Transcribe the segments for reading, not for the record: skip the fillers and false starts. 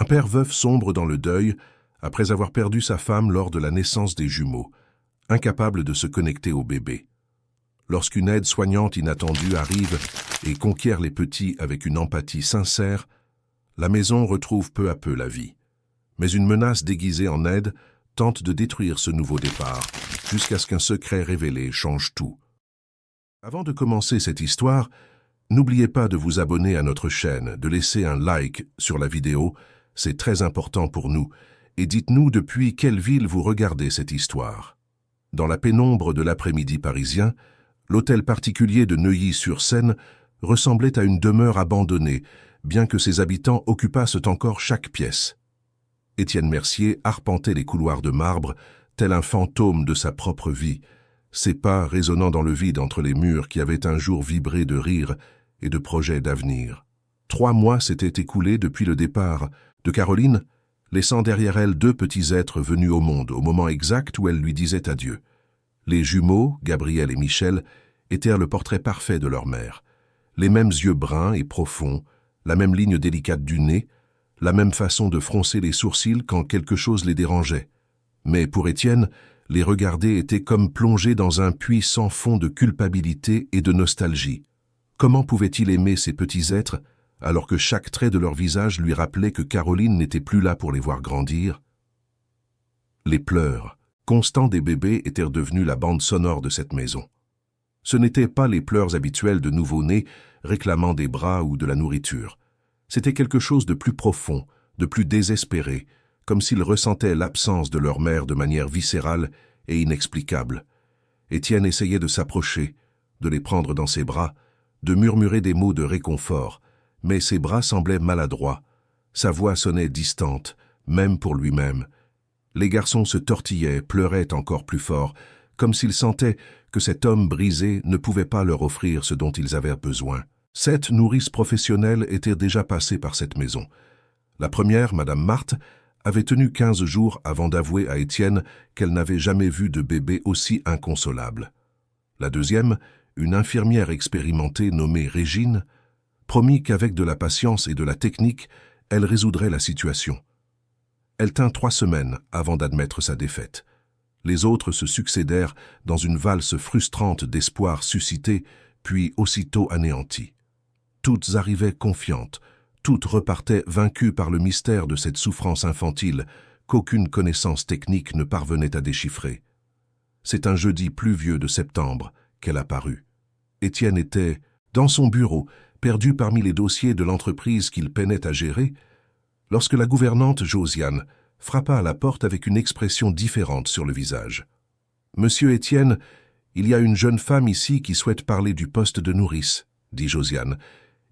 Un père veuf sombre dans le deuil après avoir perdu sa femme lors de la naissance des jumeaux, incapable de se connecter au bébé. Lorsqu'une aide soignante inattendue arrive et conquiert les petits avec une empathie sincère, la maison retrouve peu à peu la vie. Mais une menace déguisée en aide tente de détruire ce nouveau départ, jusqu'à ce qu'un secret révélé change tout. Avant de commencer cette histoire, n'oubliez pas de vous abonner à notre chaîne, de laisser un like sur la vidéo, c'est très important pour nous, et dites-nous depuis quelle ville vous regardez cette histoire. Dans la pénombre de l'après-midi parisien, l'hôtel particulier de Neuilly-sur-Seine ressemblait à une demeure abandonnée, bien que ses habitants occupassent encore chaque pièce. Étienne Mercier arpentait les couloirs de marbre, tel un fantôme de sa propre vie, ses pas résonnant dans le vide entre les murs qui avaient un jour vibré de rire et de projets d'avenir. 3 mois s'étaient écoulés depuis le départ de Caroline, laissant derrière elle 2 petits êtres venus au monde au moment exact où elle lui disait adieu. Les jumeaux, Gabriel et Michel, étaient le portrait parfait de leur mère. Les mêmes yeux bruns et profonds, la même ligne délicate du nez, la même façon de froncer les sourcils quand quelque chose les dérangeait. Mais pour Étienne, les regarder était comme plonger dans un puits sans fond de culpabilité et de nostalgie. Comment pouvait-il aimer ces petits êtres alors que chaque trait de leur visage lui rappelait que Caroline n'était plus là pour les voir grandir? Les pleurs constants des bébés étaient devenus la bande sonore de cette maison. Ce n'étaient pas les pleurs habituels de nouveau-nés réclamant des bras ou de la nourriture. C'était quelque chose de plus profond, de plus désespéré, comme s'ils ressentaient l'absence de leur mère de manière viscérale et inexplicable. Étienne essayait de s'approcher, de les prendre dans ses bras, de murmurer des mots de réconfort, mais ses bras semblaient maladroits, sa voix sonnait distante, même pour lui-même. Les garçons se tortillaient, pleuraient encore plus fort, comme s'ils sentaient que cet homme brisé ne pouvait pas leur offrir ce dont ils avaient besoin. 7 nourrices professionnelles étaient déjà passées par cette maison. La première, Madame Marthe, avait tenu 15 jours avant d'avouer à Étienne qu'elle n'avait jamais vu de bébé aussi inconsolable. La deuxième, une infirmière expérimentée nommée Régine, promit qu'avec de la patience et de la technique, elle résoudrait la situation. Elle tint 3 semaines avant d'admettre sa défaite. Les autres se succédèrent dans une valse frustrante d'espoir suscité, puis aussitôt anéanti. Toutes arrivaient confiantes, toutes repartaient vaincues par le mystère de cette souffrance infantile qu'aucune connaissance technique ne parvenait à déchiffrer. C'est un jeudi pluvieux de septembre qu'elle apparut. Étienne était, dans son bureau, perdu parmi les dossiers de l'entreprise qu'il peinait à gérer, lorsque la gouvernante Josiane frappa à la porte avec une expression différente sur le visage. « Monsieur Étienne, il y a une jeune femme ici qui souhaite parler du poste de nourrice, » dit Josiane,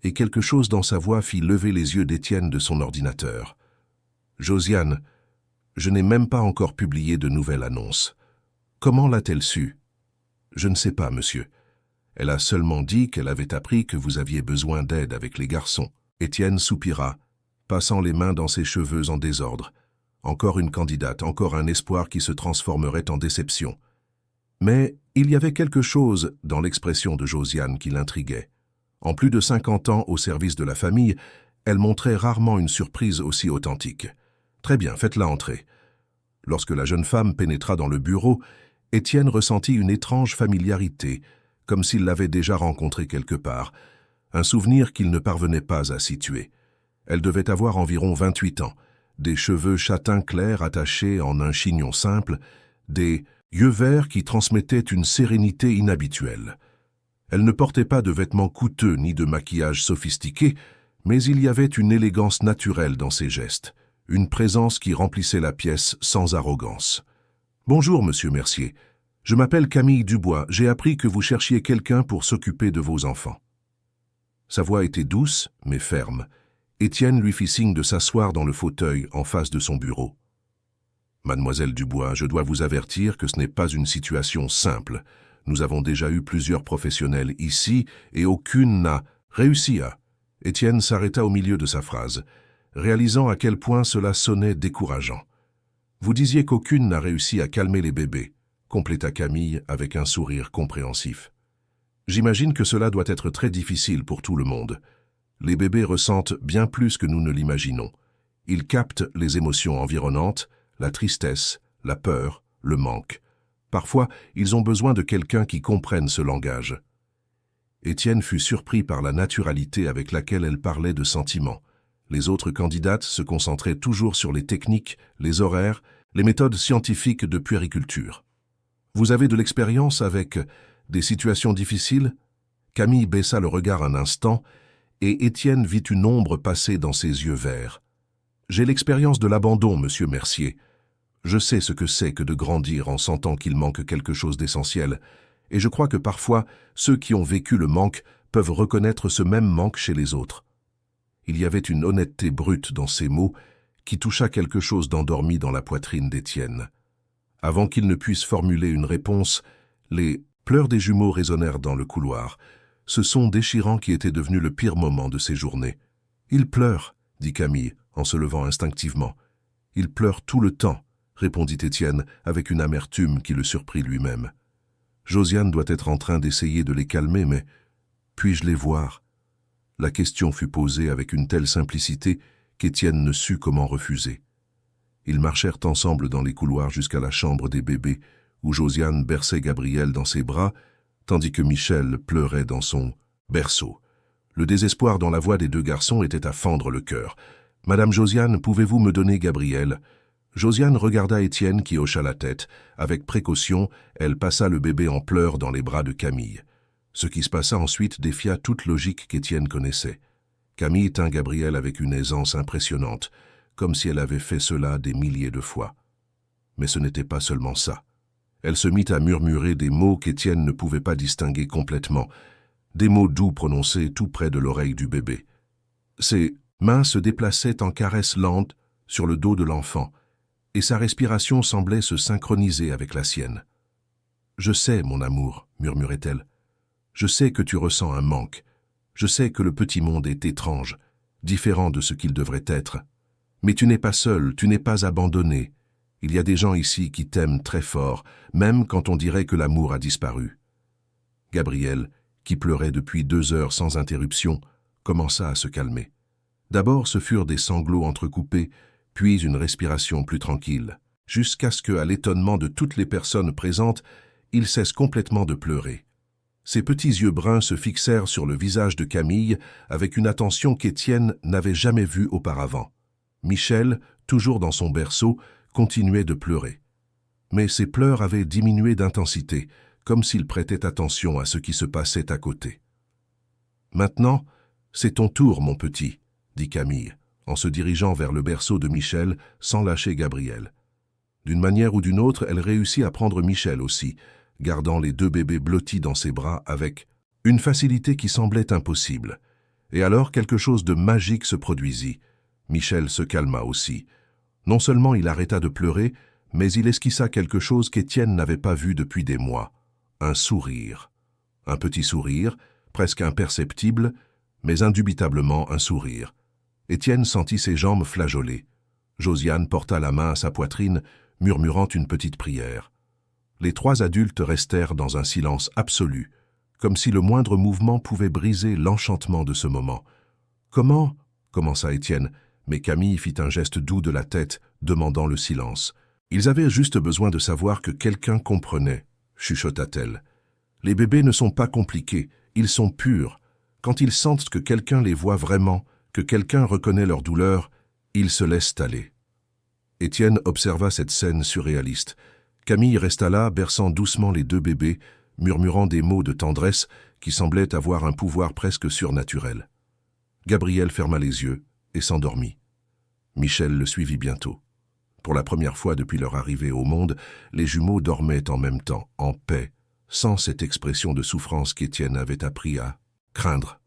et quelque chose dans sa voix fit lever les yeux d'Étienne de son ordinateur. « Josiane, je n'ai même pas encore publié de nouvelle annonce. Comment l'a-t-elle su ? » ?»« Je ne sais pas, monsieur. Elle a seulement dit qu'elle avait appris que vous aviez besoin d'aide avec les garçons. » Étienne soupira, passant les mains dans ses cheveux en désordre. Encore une candidate, encore un espoir qui se transformerait en déception. Mais il y avait quelque chose dans l'expression de Josiane qui l'intriguait. En plus de 50 ans au service de la famille, elle montrait rarement une surprise aussi authentique. « Très bien, faites-la entrer. » Lorsque la jeune femme pénétra dans le bureau, Étienne ressentit une étrange familiarité, comme s'il l'avait déjà rencontrée quelque part, un souvenir qu'il ne parvenait pas à situer. Elle devait avoir environ 28 ans, des cheveux châtain clair attachés en un chignon simple, des yeux verts qui transmettaient une sérénité inhabituelle. Elle ne portait pas de vêtements coûteux ni de maquillage sophistiqué, mais il y avait une élégance naturelle dans ses gestes, une présence qui remplissait la pièce sans arrogance. « Bonjour, monsieur Mercier. Je m'appelle Camille Dubois. J'ai appris que vous cherchiez quelqu'un pour s'occuper de vos enfants. » Sa voix était douce, mais ferme. Étienne lui fit signe de s'asseoir dans le fauteuil en face de son bureau. « Mademoiselle Dubois, je dois vous avertir que ce n'est pas une situation simple. Nous avons déjà eu plusieurs professionnels ici et aucune n'a réussi à... » Étienne s'arrêta au milieu de sa phrase, réalisant à quel point cela sonnait décourageant. « Vous disiez qu'aucune n'a réussi à calmer les bébés, » compléta Camille avec un sourire compréhensif. « J'imagine que cela doit être très difficile pour tout le monde. Les bébés ressentent bien plus que nous ne l'imaginons. Ils captent les émotions environnantes, la tristesse, la peur, le manque. Parfois, ils ont besoin de quelqu'un qui comprenne ce langage. Étienne fut surpris par la naturalité avec laquelle elle parlait de sentiments. Les autres candidates se concentraient toujours sur les techniques, les horaires, les méthodes scientifiques de puériculture. « Vous avez de l'expérience avec des situations difficiles ?» Camille baissa le regard un instant et Étienne vit une ombre passer dans ses yeux verts. « J'ai l'expérience de l'abandon, monsieur Mercier. Je sais ce que c'est que de grandir en sentant qu'il manque quelque chose d'essentiel, et je crois que parfois, ceux qui ont vécu le manque peuvent reconnaître ce même manque chez les autres. » Il y avait une honnêteté brute dans ces mots qui toucha quelque chose d'endormi dans la poitrine d'Étienne. Avant qu'il ne puisse formuler une réponse, les pleurs des jumeaux résonnèrent dans le couloir, ce son déchirant qui était devenu le pire moment de ces journées. « Il pleure, » dit Camille, en se levant instinctivement. « Il pleure tout le temps, » répondit Étienne avec une amertume qui le surprit lui-même. Josiane doit être en train d'essayer de les calmer, mais puis-je les voir? La question fut posée avec une telle simplicité qu'Étienne ne sut comment refuser. Ils marchèrent ensemble dans les couloirs jusqu'à la chambre des bébés, où Josiane berçait Gabriel dans ses bras, tandis que Michel pleurait dans son berceau. Le désespoir dans la voix des deux garçons était à fendre le cœur. « Madame Josiane, pouvez-vous me donner Gabriel ?» Josiane regarda Étienne qui hocha la tête. Avec précaution, elle passa le bébé en pleurs dans les bras de Camille. Ce qui se passa ensuite défia toute logique qu'Étienne connaissait. Camille tint Gabriel avec une aisance impressionnante, comme si elle avait fait cela des milliers de fois. Mais ce n'était pas seulement ça. Elle se mit à murmurer des mots qu'Étienne ne pouvait pas distinguer complètement, des mots doux prononcés tout près de l'oreille du bébé. Ses mains se déplaçaient en caresses lentes sur le dos de l'enfant, et sa respiration semblait se synchroniser avec la sienne. « Je sais, mon amour, » murmurait-elle. « Je sais que tu ressens un manque. Je sais que le petit monde est étrange, différent de ce qu'il devrait être. Mais tu n'es pas seul, tu n'es pas abandonné. Il y a des gens ici qui t'aiment très fort, même quand on dirait que l'amour a disparu. » Gabriel, qui pleurait depuis 2 heures sans interruption, commença à se calmer. D'abord, ce furent des sanglots entrecoupés, puis une respiration plus tranquille, jusqu'à ce que, à l'étonnement de toutes les personnes présentes, il cesse complètement de pleurer. Ses petits yeux bruns se fixèrent sur le visage de Camille avec une attention qu'Étienne n'avait jamais vue auparavant. Michel, toujours dans son berceau, continuait de pleurer. Mais ses pleurs avaient diminué d'intensité, comme s'il prêtait attention à ce qui se passait à côté. « Maintenant, c'est ton tour, mon petit, » dit Camille, en se dirigeant vers le berceau de Michel sans lâcher Gabriel. D'une manière ou d'une autre, elle réussit à prendre Michel aussi, gardant les 2 bébés blottis dans ses bras avec une facilité qui semblait impossible. Et alors quelque chose de magique se produisit. Michel se calma aussi. Non seulement il arrêta de pleurer, mais il esquissa quelque chose qu'Étienne n'avait pas vu depuis des mois. Un sourire. Un petit sourire, presque imperceptible, mais indubitablement un sourire. Étienne sentit ses jambes flageoler. Josiane porta la main à sa poitrine, murmurant une petite prière. Les 3 adultes restèrent dans un silence absolu, comme si le moindre mouvement pouvait briser l'enchantement de ce moment. « Comment ?» commença Étienne, mais Camille fit un geste doux de la tête, demandant le silence. « Ils avaient juste besoin de savoir que quelqu'un comprenait, » chuchota-t-elle. « Les bébés ne sont pas compliqués, ils sont purs. Quand ils sentent que quelqu'un les voit vraiment, que quelqu'un reconnaît leur douleur, ils se laissent aller. » Étienne observa cette scène surréaliste. Camille resta là, berçant doucement les 2 bébés, murmurant des mots de tendresse qui semblaient avoir un pouvoir presque surnaturel. Gabriel ferma les yeux et s'endormit. Michel le suivit bientôt. Pour la première fois depuis leur arrivée au monde, les jumeaux dormaient en même temps, en paix, sans cette expression de souffrance qu'Étienne avait appris à craindre.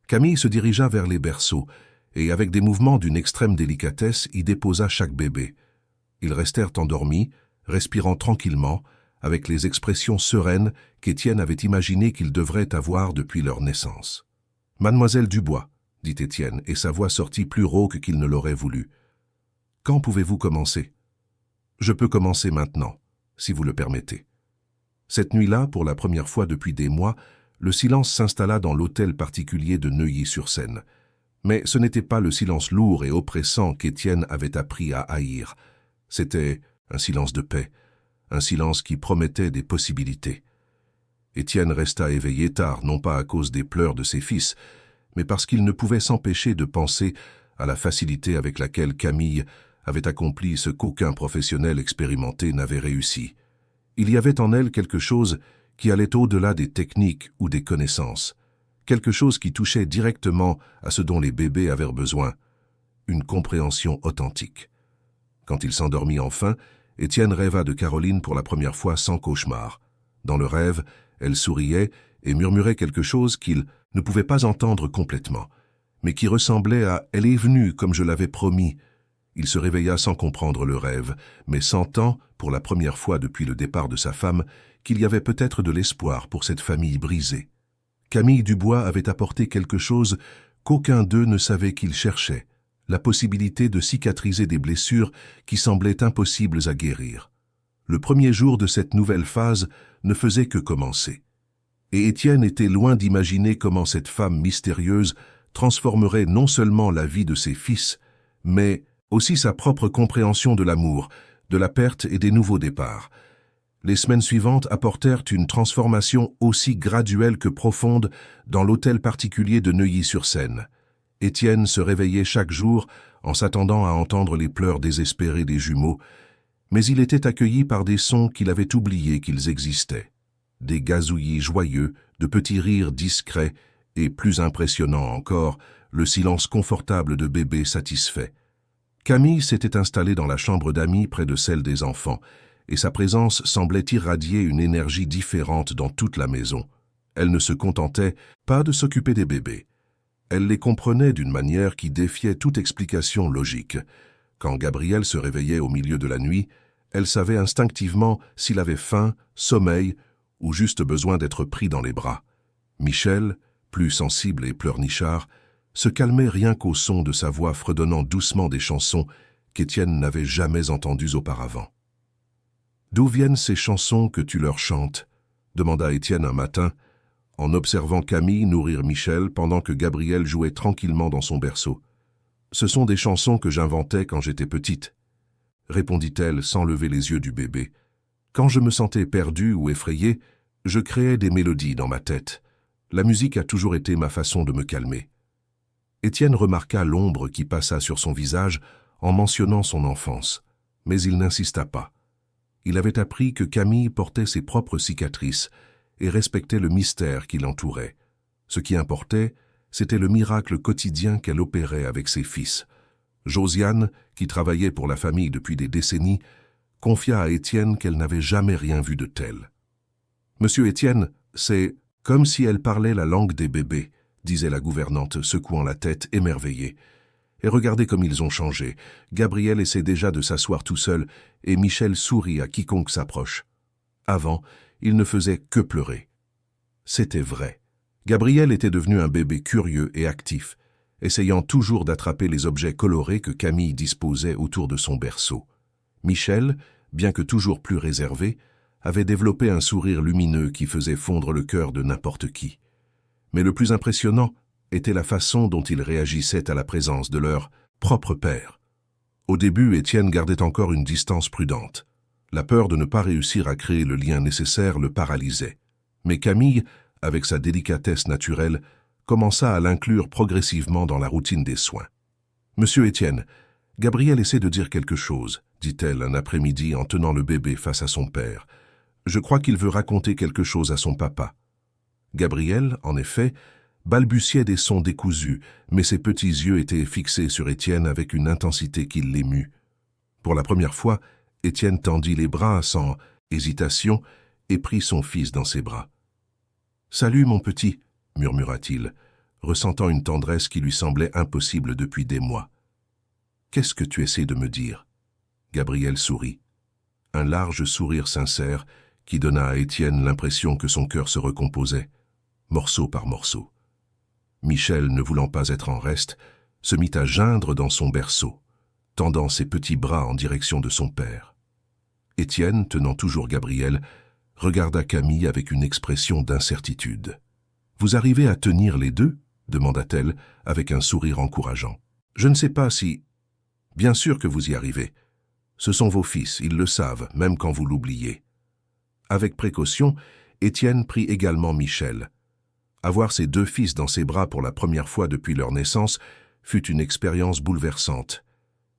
Camille se dirigea vers les berceaux et, avec des mouvements d'une extrême délicatesse, y déposa chaque bébé. Ils restèrent endormis, respirant tranquillement, avec les expressions sereines qu'Étienne avait imaginé qu'ils devraient avoir depuis leur naissance. « Mademoiselle Dubois, » dit Étienne, et sa voix sortit plus rauque qu'il ne l'aurait voulu. « Quand pouvez-vous commencer ?»« Je peux commencer maintenant, si vous le permettez. » Cette nuit-là, pour la première fois depuis des mois, le silence s'installa dans l'hôtel particulier de Neuilly-sur-Seine. Mais ce n'était pas le silence lourd et oppressant qu'Étienne avait appris à haïr. C'était un silence de paix, un silence qui promettait des possibilités. Étienne resta éveillé tard, non pas à cause des pleurs de ses fils, mais parce qu'il ne pouvait s'empêcher de penser à la facilité avec laquelle Camille avait accompli ce qu'aucun professionnel expérimenté n'avait réussi. Il y avait en elle quelque chose qui allait au-delà des techniques ou des connaissances, quelque chose qui touchait directement à ce dont les bébés avaient besoin, une compréhension authentique. Quand il s'endormit enfin, Étienne rêva de Caroline pour la première fois sans cauchemar. Dans le rêve, elle souriait et murmurait quelque chose qu'il ne pouvait pas entendre complètement, mais qui ressemblait à « Elle est venue comme je l'avais promis ». Il se réveilla sans comprendre le rêve, mais sentant, pour la première fois depuis le départ de sa femme, qu'il y avait peut-être de l'espoir pour cette famille brisée. Camille Dubois avait apporté quelque chose qu'aucun d'eux ne savait qu'il cherchait, la possibilité de cicatriser des blessures qui semblaient impossibles à guérir. Le premier jour de cette nouvelle phase ne faisait que commencer. Et Étienne était loin d'imaginer comment cette femme mystérieuse transformerait non seulement la vie de ses fils, mais aussi sa propre compréhension de l'amour, de la perte et des nouveaux départs. Les semaines suivantes apportèrent une transformation aussi graduelle que profonde dans l'hôtel particulier de Neuilly-sur-Seine. Étienne se réveillait chaque jour en s'attendant à entendre les pleurs désespérés des jumeaux, mais il était accueilli par des sons qu'il avait oubliés qu'ils existaient. Des gazouillis joyeux, de petits rires discrets et, plus impressionnant encore, le silence confortable de bébés satisfaits. Camille s'était installée dans la chambre d'amis près de celle des enfants, et sa présence semblait irradier une énergie différente dans toute la maison. Elle ne se contentait pas de s'occuper des bébés. Elle les comprenait d'une manière qui défiait toute explication logique. Quand Gabriel se réveillait au milieu de la nuit, elle savait instinctivement s'il avait faim, sommeil ou juste besoin d'être pris dans les bras. Michel, plus sensible et pleurnichard, se calmait rien qu'au son de sa voix fredonnant doucement des chansons qu'Étienne n'avait jamais entendues auparavant. « D'où viennent ces chansons que tu leur chantes ?» demanda Étienne un matin, en observant Camille nourrir Michel pendant que Gabriel jouait tranquillement dans son berceau. « Ce sont des chansons que j'inventais quand j'étais petite, » répondit-elle sans lever les yeux du bébé. « Quand je me sentais perdu ou effrayé, je créais des mélodies dans ma tête. La musique a toujours été ma façon de me calmer. » Étienne remarqua l'ombre qui passa sur son visage en mentionnant son enfance, mais il n'insista pas. Il avait appris que Camille portait ses propres cicatrices et respectait le mystère qui l'entourait. Ce qui importait, c'était le miracle quotidien qu'elle opérait avec ses fils. Josiane, qui travaillait pour la famille depuis des décennies, confia à Étienne qu'elle n'avait jamais rien vu de tel. « Monsieur Étienne, c'est comme si elle parlait la langue des bébés, » disait la gouvernante, secouant la tête émerveillée. « Et regardez comme ils ont changé. Gabriel essaie déjà de s'asseoir tout seul, et Michel sourit à quiconque s'approche. Avant, il ne faisait que pleurer. » C'était vrai. Gabriel était devenu un bébé curieux et actif, essayant toujours d'attraper les objets colorés que Camille disposait autour de son berceau. Michel, bien que toujours plus réservé, avait développé un sourire lumineux qui faisait fondre le cœur de n'importe qui. Mais le plus impressionnant était la façon dont ils réagissaient à la présence de leur propre père. Au début, Étienne gardait encore une distance prudente. La peur de ne pas réussir à créer le lien nécessaire le paralysait. Mais Camille, avec sa délicatesse naturelle, commença à l'inclure progressivement dans la routine des soins. « Monsieur Étienne, Gabriel essaie de dire quelque chose, » dit-elle un après-midi en tenant le bébé face à son père. « Je crois qu'il veut raconter quelque chose à son papa. » Gabriel, en effet, balbutiait des sons décousus, mais ses petits yeux étaient fixés sur Étienne avec une intensité qui l'émut. Pour la première fois, Étienne tendit les bras sans hésitation et prit son fils dans ses bras. « Salut, mon petit » murmura-t-il, ressentant une tendresse qui lui semblait impossible depuis des mois. « Qu'est-ce que tu essaies de me dire ?» Gabriel sourit. Un large sourire sincère qui donna à Étienne l'impression que son cœur se recomposait, morceau par morceau. Michel, ne voulant pas être en reste, se mit à geindre dans son berceau, tendant ses petits bras en direction de son père. Étienne, tenant toujours Gabriel, regarda Camille avec une expression d'incertitude. « Vous arrivez à tenir les deux » demanda-t-elle avec un sourire encourageant. « Je ne sais pas si... Bien sûr que vous y arrivez. Ce sont vos fils, ils le savent, même quand vous l'oubliez. » Avec précaution, Étienne prit également Michel. Avoir ses 2 fils dans ses bras pour la première fois depuis leur naissance fut une expérience bouleversante.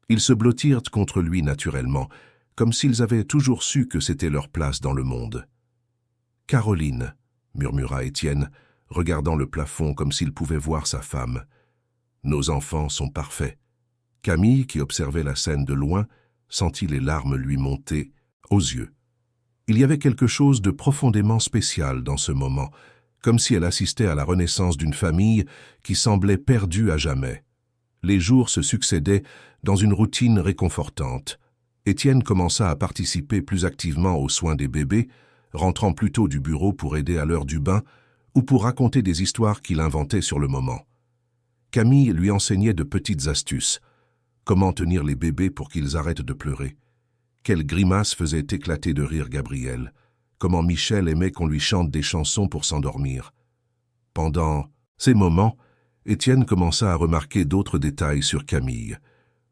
Ils se blottirent contre lui naturellement, comme s'ils avaient toujours su que c'était leur place dans le monde. « Caroline, » murmura Étienne, regardant le plafond comme s'il pouvait voir sa femme. « Nos enfants sont parfaits. » Camille, qui observait la scène de loin, sentit les larmes lui monter aux yeux. Il y avait quelque chose de profondément spécial dans ce moment, comme si elle assistait à la renaissance d'une famille qui semblait perdue à jamais. Les jours se succédaient dans une routine réconfortante. Étienne commença à participer plus activement aux soins des bébés, rentrant plus tôt du bureau pour aider à l'heure du bain ou pour raconter des histoires qu'il inventait sur le moment. Camille lui enseignait de petites astuces. Comment tenir les bébés pour qu'ils arrêtent de pleurer. Quelle grimace faisait éclater de rire Gabriel. Comment Michel aimait qu'on lui chante des chansons pour s'endormir. Pendant ces moments, Étienne commença à remarquer d'autres détails sur Camille.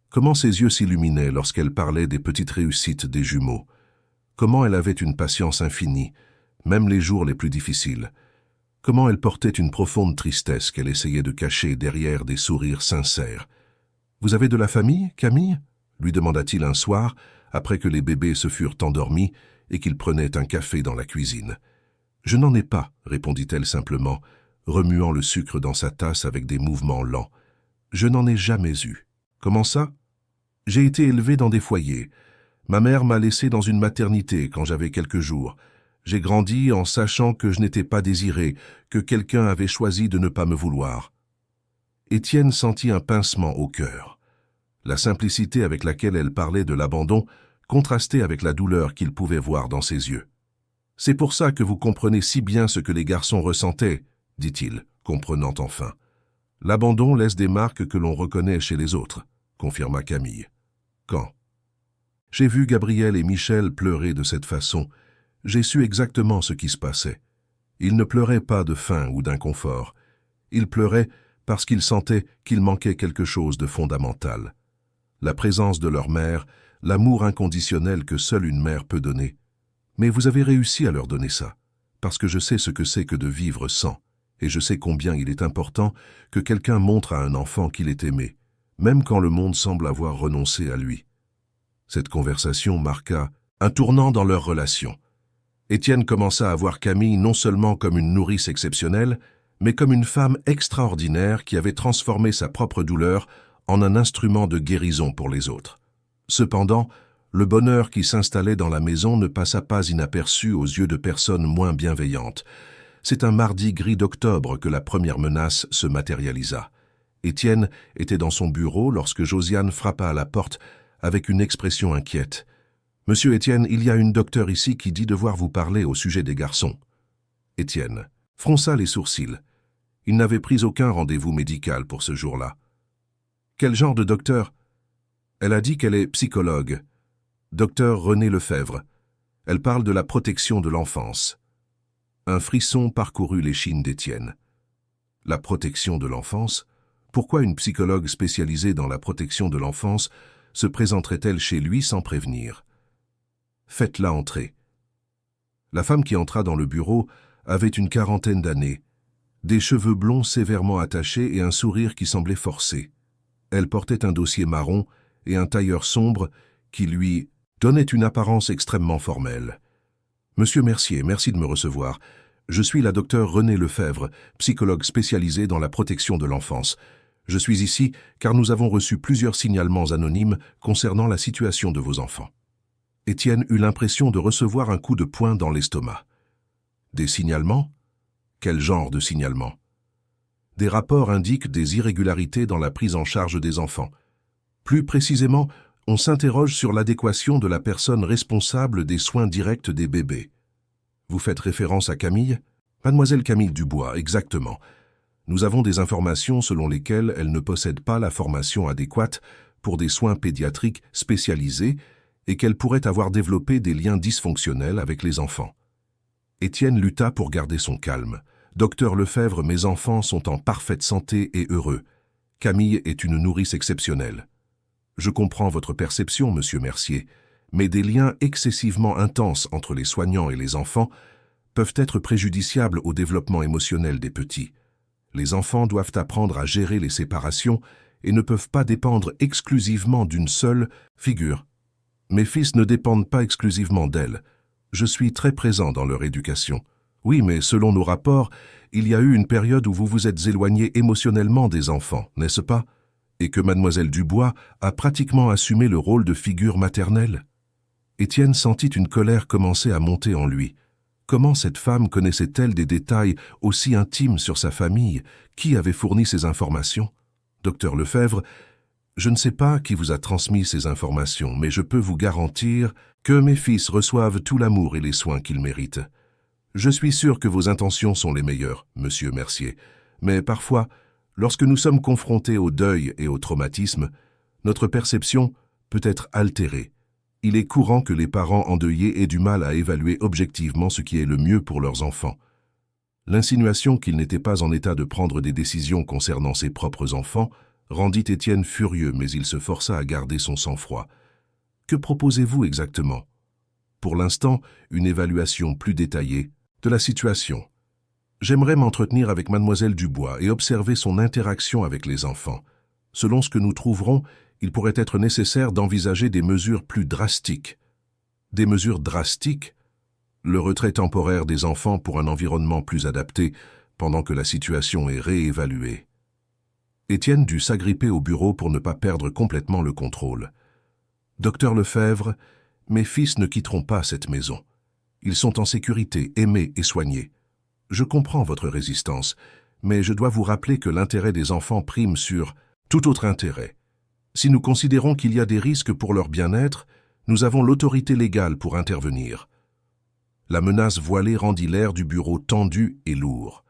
Comment ses yeux s'illuminaient lorsqu'elle parlait des petites réussites des jumeaux. Comment elle avait une patience infinie, même les jours les plus difficiles. Comment elle portait une profonde tristesse qu'elle essayait de cacher derrière des sourires sincères. « Vous avez de la famille, Camille ?» lui demanda-t-il un soir, après que les bébés se furent endormis et qu'il prenait un café dans la cuisine. « Je n'en ai pas, » répondit-elle simplement, remuant le sucre dans sa tasse avec des mouvements lents. « Je n'en ai jamais eu. »« Comment ça ?»« J'ai été élevée dans des foyers. Ma mère m'a laissée dans une maternité quand j'avais quelques jours. J'ai grandi en sachant que je n'étais pas désirée, que quelqu'un avait choisi de ne pas me vouloir. » Étienne sentit un pincement au cœur. La simplicité avec laquelle elle parlait de l'abandon contrastait avec la douleur qu'il pouvait voir dans ses yeux. « C'est pour ça que vous comprenez si bien ce que les garçons ressentaient, » dit-il, comprenant enfin. « L'abandon laisse des marques que l'on reconnaît chez les autres, » confirma Camille. « Quand ?»« J'ai vu Gabriel et Michel pleurer de cette façon. J'ai su exactement ce qui se passait. Ils ne pleuraient pas de faim ou d'inconfort. Ils pleuraient parce qu'ils sentaient qu'il manquait quelque chose de fondamental. La présence de leur mère, l'amour inconditionnel que seule une mère peut donner. Mais vous avez réussi à leur donner ça, parce que je sais ce que c'est que de vivre sans, et je sais combien il est important que quelqu'un montre à un enfant qu'il est aimé, même quand le monde semble avoir renoncé à lui. » Cette conversation marqua un tournant dans leur relation. Étienne commença à voir Camille non seulement comme une nourrice exceptionnelle, mais comme une femme extraordinaire qui avait transformé sa propre douleur en un instrument de guérison pour les autres. Cependant, le bonheur qui s'installait dans la maison ne passa pas inaperçu aux yeux de personnes moins bienveillantes. C'est un mardi gris d'octobre que la première menace se matérialisa. Étienne était dans son bureau lorsque Josiane frappa à la porte avec une expression inquiète. « Monsieur Étienne, il y a une docteure ici qui dit devoir vous parler au sujet des garçons. » Étienne fronça les sourcils. Il n'avait pris aucun rendez-vous médical pour ce jour-là. « Quel genre de docteur ?» Elle a dit qu'elle est psychologue. Docteur René Lefebvre. Elle parle de la protection de l'enfance. Un frisson parcourut l'échine d'Étienne. La protection de l'enfance? Pourquoi une psychologue spécialisée dans la protection de l'enfance se présenterait-elle chez lui sans prévenir? Faites-la entrer. La femme qui entra dans le bureau avait une quarantaine d'années, des cheveux blonds sévèrement attachés et un sourire qui semblait forcé. Elle portait un dossier marron et un tailleur sombre qui lui donnait une apparence extrêmement formelle. « Monsieur Mercier, merci de me recevoir. Je suis la docteure René Lefebvre, psychologue spécialisée dans la protection de l'enfance. Je suis ici car nous avons reçu plusieurs signalements anonymes concernant la situation de vos enfants. » Étienne eut l'impression de recevoir un coup de poing dans l'estomac. « Des signalements ? Quel genre de signalements ? » Des rapports indiquent des irrégularités dans la prise en charge des enfants. Plus précisément, on s'interroge sur l'adéquation de la personne responsable des soins directs des bébés. Vous faites référence à Camille ? Mademoiselle Camille Dubois, exactement. Nous avons des informations selon lesquelles elle ne possède pas la formation adéquate pour des soins pédiatriques spécialisés et qu'elle pourrait avoir développé des liens dysfonctionnels avec les enfants. Étienne lutta pour garder son calme, Docteur Lefebvre, mes enfants sont en parfaite santé et heureux. Camille est une nourrice exceptionnelle. Je comprends votre perception, monsieur Mercier, mais des liens excessivement intenses entre les soignants et les enfants peuvent être préjudiciables au développement émotionnel des petits. Les enfants doivent apprendre à gérer les séparations et ne peuvent pas dépendre exclusivement d'une seule figure. Mes fils ne dépendent pas exclusivement d'elle. Je suis très présent dans leur éducation. Oui, mais selon nos rapports, il y a eu une période où vous vous êtes éloigné émotionnellement des enfants, n'est-ce pas? Et que mademoiselle Dubois a pratiquement assumé le rôle de figure maternelle. Étienne sentit une colère commencer à monter en lui. Comment cette femme connaissait-elle des détails aussi intimes sur sa famille? Qui avait fourni ces informations? Docteur Lefebvre, je ne sais pas qui vous a transmis ces informations, mais je peux vous garantir que mes fils reçoivent tout l'amour et les soins qu'ils méritent. Je suis sûr que vos intentions sont les meilleures, monsieur Mercier, mais parfois, lorsque nous sommes confrontés au deuil et au traumatisme, notre perception peut être altérée. Il est courant que les parents endeuillés aient du mal à évaluer objectivement ce qui est le mieux pour leurs enfants. L'insinuation qu'il n'était pas en état de prendre des décisions concernant ses propres enfants rendit Étienne furieux, mais il se força à garder son sang-froid. Que proposez-vous exactement? Pour l'instant, une évaluation plus détaillée de la situation. J'aimerais m'entretenir avec mademoiselle Dubois et observer son interaction avec les enfants. Selon ce que nous trouverons, il pourrait être nécessaire d'envisager des mesures plus drastiques. Des mesures drastiques? Le retrait temporaire des enfants pour un environnement plus adapté pendant que la situation est réévaluée. Étienne dut s'agripper au bureau pour ne pas perdre complètement le contrôle. Docteur Lefebvre, mes fils ne quitteront pas cette maison. Ils sont en sécurité, aimés et soignés. Je comprends votre résistance, mais je dois vous rappeler que l'intérêt des enfants prime sur tout autre intérêt. Si nous considérons qu'il y a des risques pour leur bien-être, nous avons l'autorité légale pour intervenir. La menace voilée rendit l'air du bureau tendu et lourd.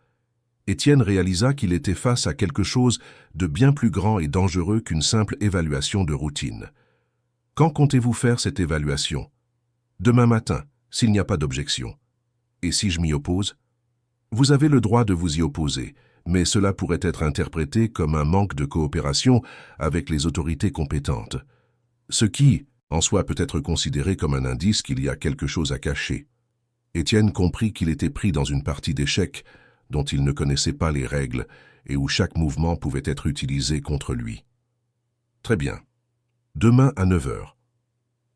Étienne réalisa qu'il était face à quelque chose de bien plus grand et dangereux qu'une simple évaluation de routine. Quand comptez-vous faire cette évaluation? Demain matin, s'il n'y a pas d'objection. Et si je m'y oppose? Vous avez le droit de vous y opposer, mais cela pourrait être interprété comme un manque de coopération avec les autorités compétentes. Ce qui, en soi, peut être considéré comme un indice qu'il y a quelque chose à cacher. Étienne comprit qu'il était pris dans une partie d'échecs dont il ne connaissait pas les règles et où chaque mouvement pouvait être utilisé contre lui. Très bien. Demain à 9 heures.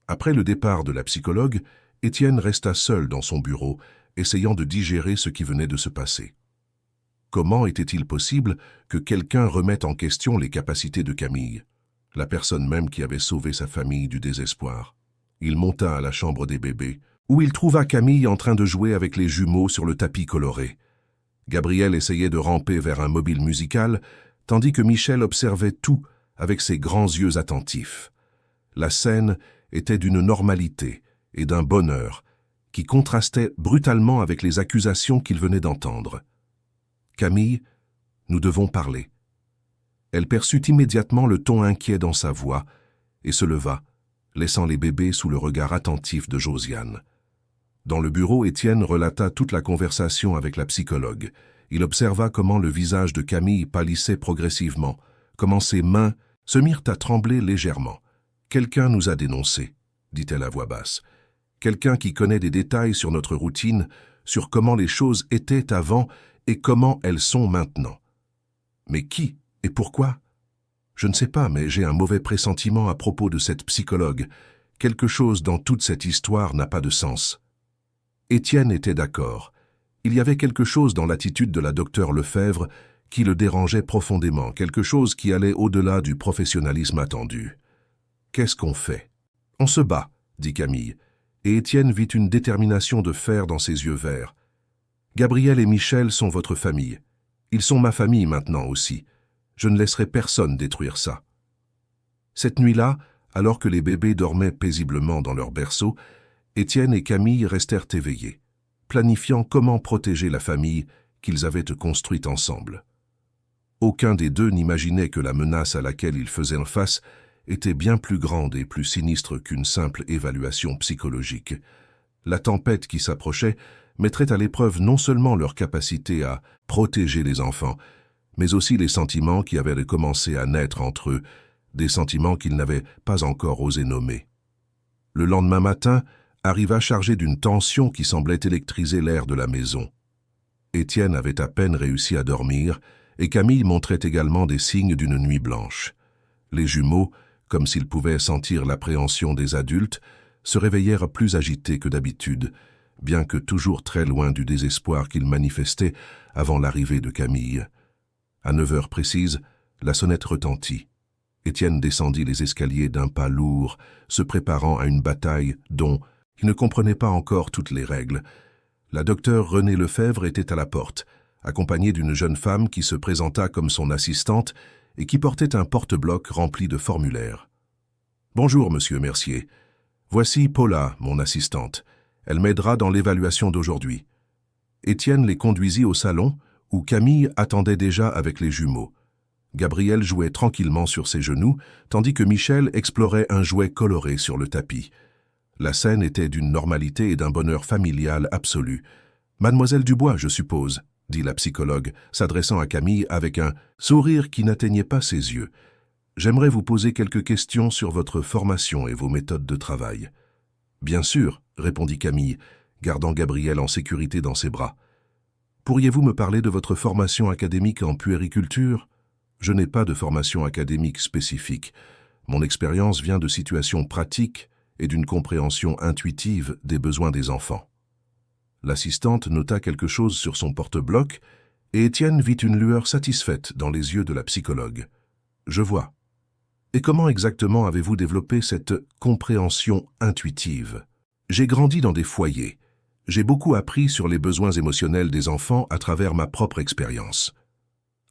Après le départ de la psychologue, Étienne resta seul dans son bureau, essayant de digérer ce qui venait de se passer. Comment était-il possible que quelqu'un remette en question les capacités de Camille, la personne même qui avait sauvé sa famille du désespoir? Il monta à la chambre des bébés, où il trouva Camille en train de jouer avec les jumeaux sur le tapis coloré. Gabriel essayait de ramper vers un mobile musical, tandis que Michel observait tout avec ses grands yeux attentifs. La scène était d'une normalité et d'un bonheur qui contrastait brutalement avec les accusations qu'il venait d'entendre. « Camille, nous devons parler. » Elle perçut immédiatement le ton inquiet dans sa voix et se leva, laissant les bébés sous le regard attentif de Josiane. Dans le bureau, Étienne relata toute la conversation avec la psychologue. Il observa comment le visage de Camille pâlissait progressivement, comment ses mains se mirent à trembler légèrement. « Quelqu'un nous a dénoncés, » dit-elle à voix basse. « Quelqu'un qui connaît des détails sur notre routine, sur comment les choses étaient avant et comment elles sont maintenant. » Mais qui et pourquoi? Je ne sais pas, mais j'ai un mauvais pressentiment à propos de cette psychologue. Quelque chose dans toute cette histoire n'a pas de sens. Étienne était d'accord. Il y avait quelque chose dans l'attitude de la docteure Lefebvre qui le dérangeait profondément, quelque chose qui allait au-delà du professionnalisme attendu. « Qu'est-ce qu'on fait? »« On se bat, » dit Camille, et Étienne vit une détermination de fer dans ses yeux verts. « Gabriel et Michel sont votre famille. Ils sont ma famille maintenant aussi. Je ne laisserai personne détruire ça. » Cette nuit-là, alors que les bébés dormaient paisiblement dans leur berceau, Étienne et Camille restèrent éveillés, planifiant comment protéger la famille qu'ils avaient construite ensemble. Aucun des deux n'imaginait que la menace à laquelle ils faisaient face était bien plus grande et plus sinistre qu'une simple évaluation psychologique. La tempête qui s'approchait mettrait à l'épreuve non seulement leur capacité à protéger les enfants, mais aussi les sentiments qui avaient commencé à naître entre eux, des sentiments qu'ils n'avaient pas encore osé nommer. Le lendemain matin arriva chargé d'une tension qui semblait électriser l'air de la maison. Étienne avait à peine réussi à dormir, et Camille montrait également des signes d'une nuit blanche. Les jumeaux, comme s'ils pouvaient sentir l'appréhension des adultes, se réveillèrent plus agités que d'habitude, bien que toujours très loin du désespoir qu'ils manifestaient avant l'arrivée de Camille. À 9 heures précises, la sonnette retentit. Étienne descendit les escaliers d'un pas lourd, se préparant à une bataille dont il ne comprenait pas encore toutes les règles. La docteure Renée Lefebvre était à la porte, accompagnée d'une jeune femme qui se présenta comme son assistante et qui portait un porte-bloc rempli de formulaires. « Bonjour, monsieur Mercier. Voici Paula, mon assistante. Elle m'aidera dans l'évaluation d'aujourd'hui. » Étienne les conduisit au salon, où Camille attendait déjà avec les jumeaux. Gabriel jouait tranquillement sur ses genoux, tandis que Michel explorait un jouet coloré sur le tapis. La scène était d'une normalité et d'un bonheur familial absolu. « Mademoiselle Dubois, je suppose », dit la psychologue, s'adressant à Camille avec un sourire qui n'atteignait pas ses yeux. « J'aimerais vous poser quelques questions sur votre formation et vos méthodes de travail. »« Bien sûr », répondit Camille, gardant Gabriel en sécurité dans ses bras. « Pourriez-vous me parler de votre formation académique en puériculture ? Je n'ai pas de formation académique spécifique. Mon expérience vient de situations pratiques et d'une compréhension intuitive des besoins des enfants. » L'assistante nota quelque chose sur son porte-bloc et Étienne vit une lueur satisfaite dans les yeux de la psychologue. « Je vois. Et comment exactement avez-vous développé cette compréhension intuitive ? » « J'ai grandi dans des foyers. J'ai beaucoup appris sur les besoins émotionnels des enfants à travers ma propre expérience. »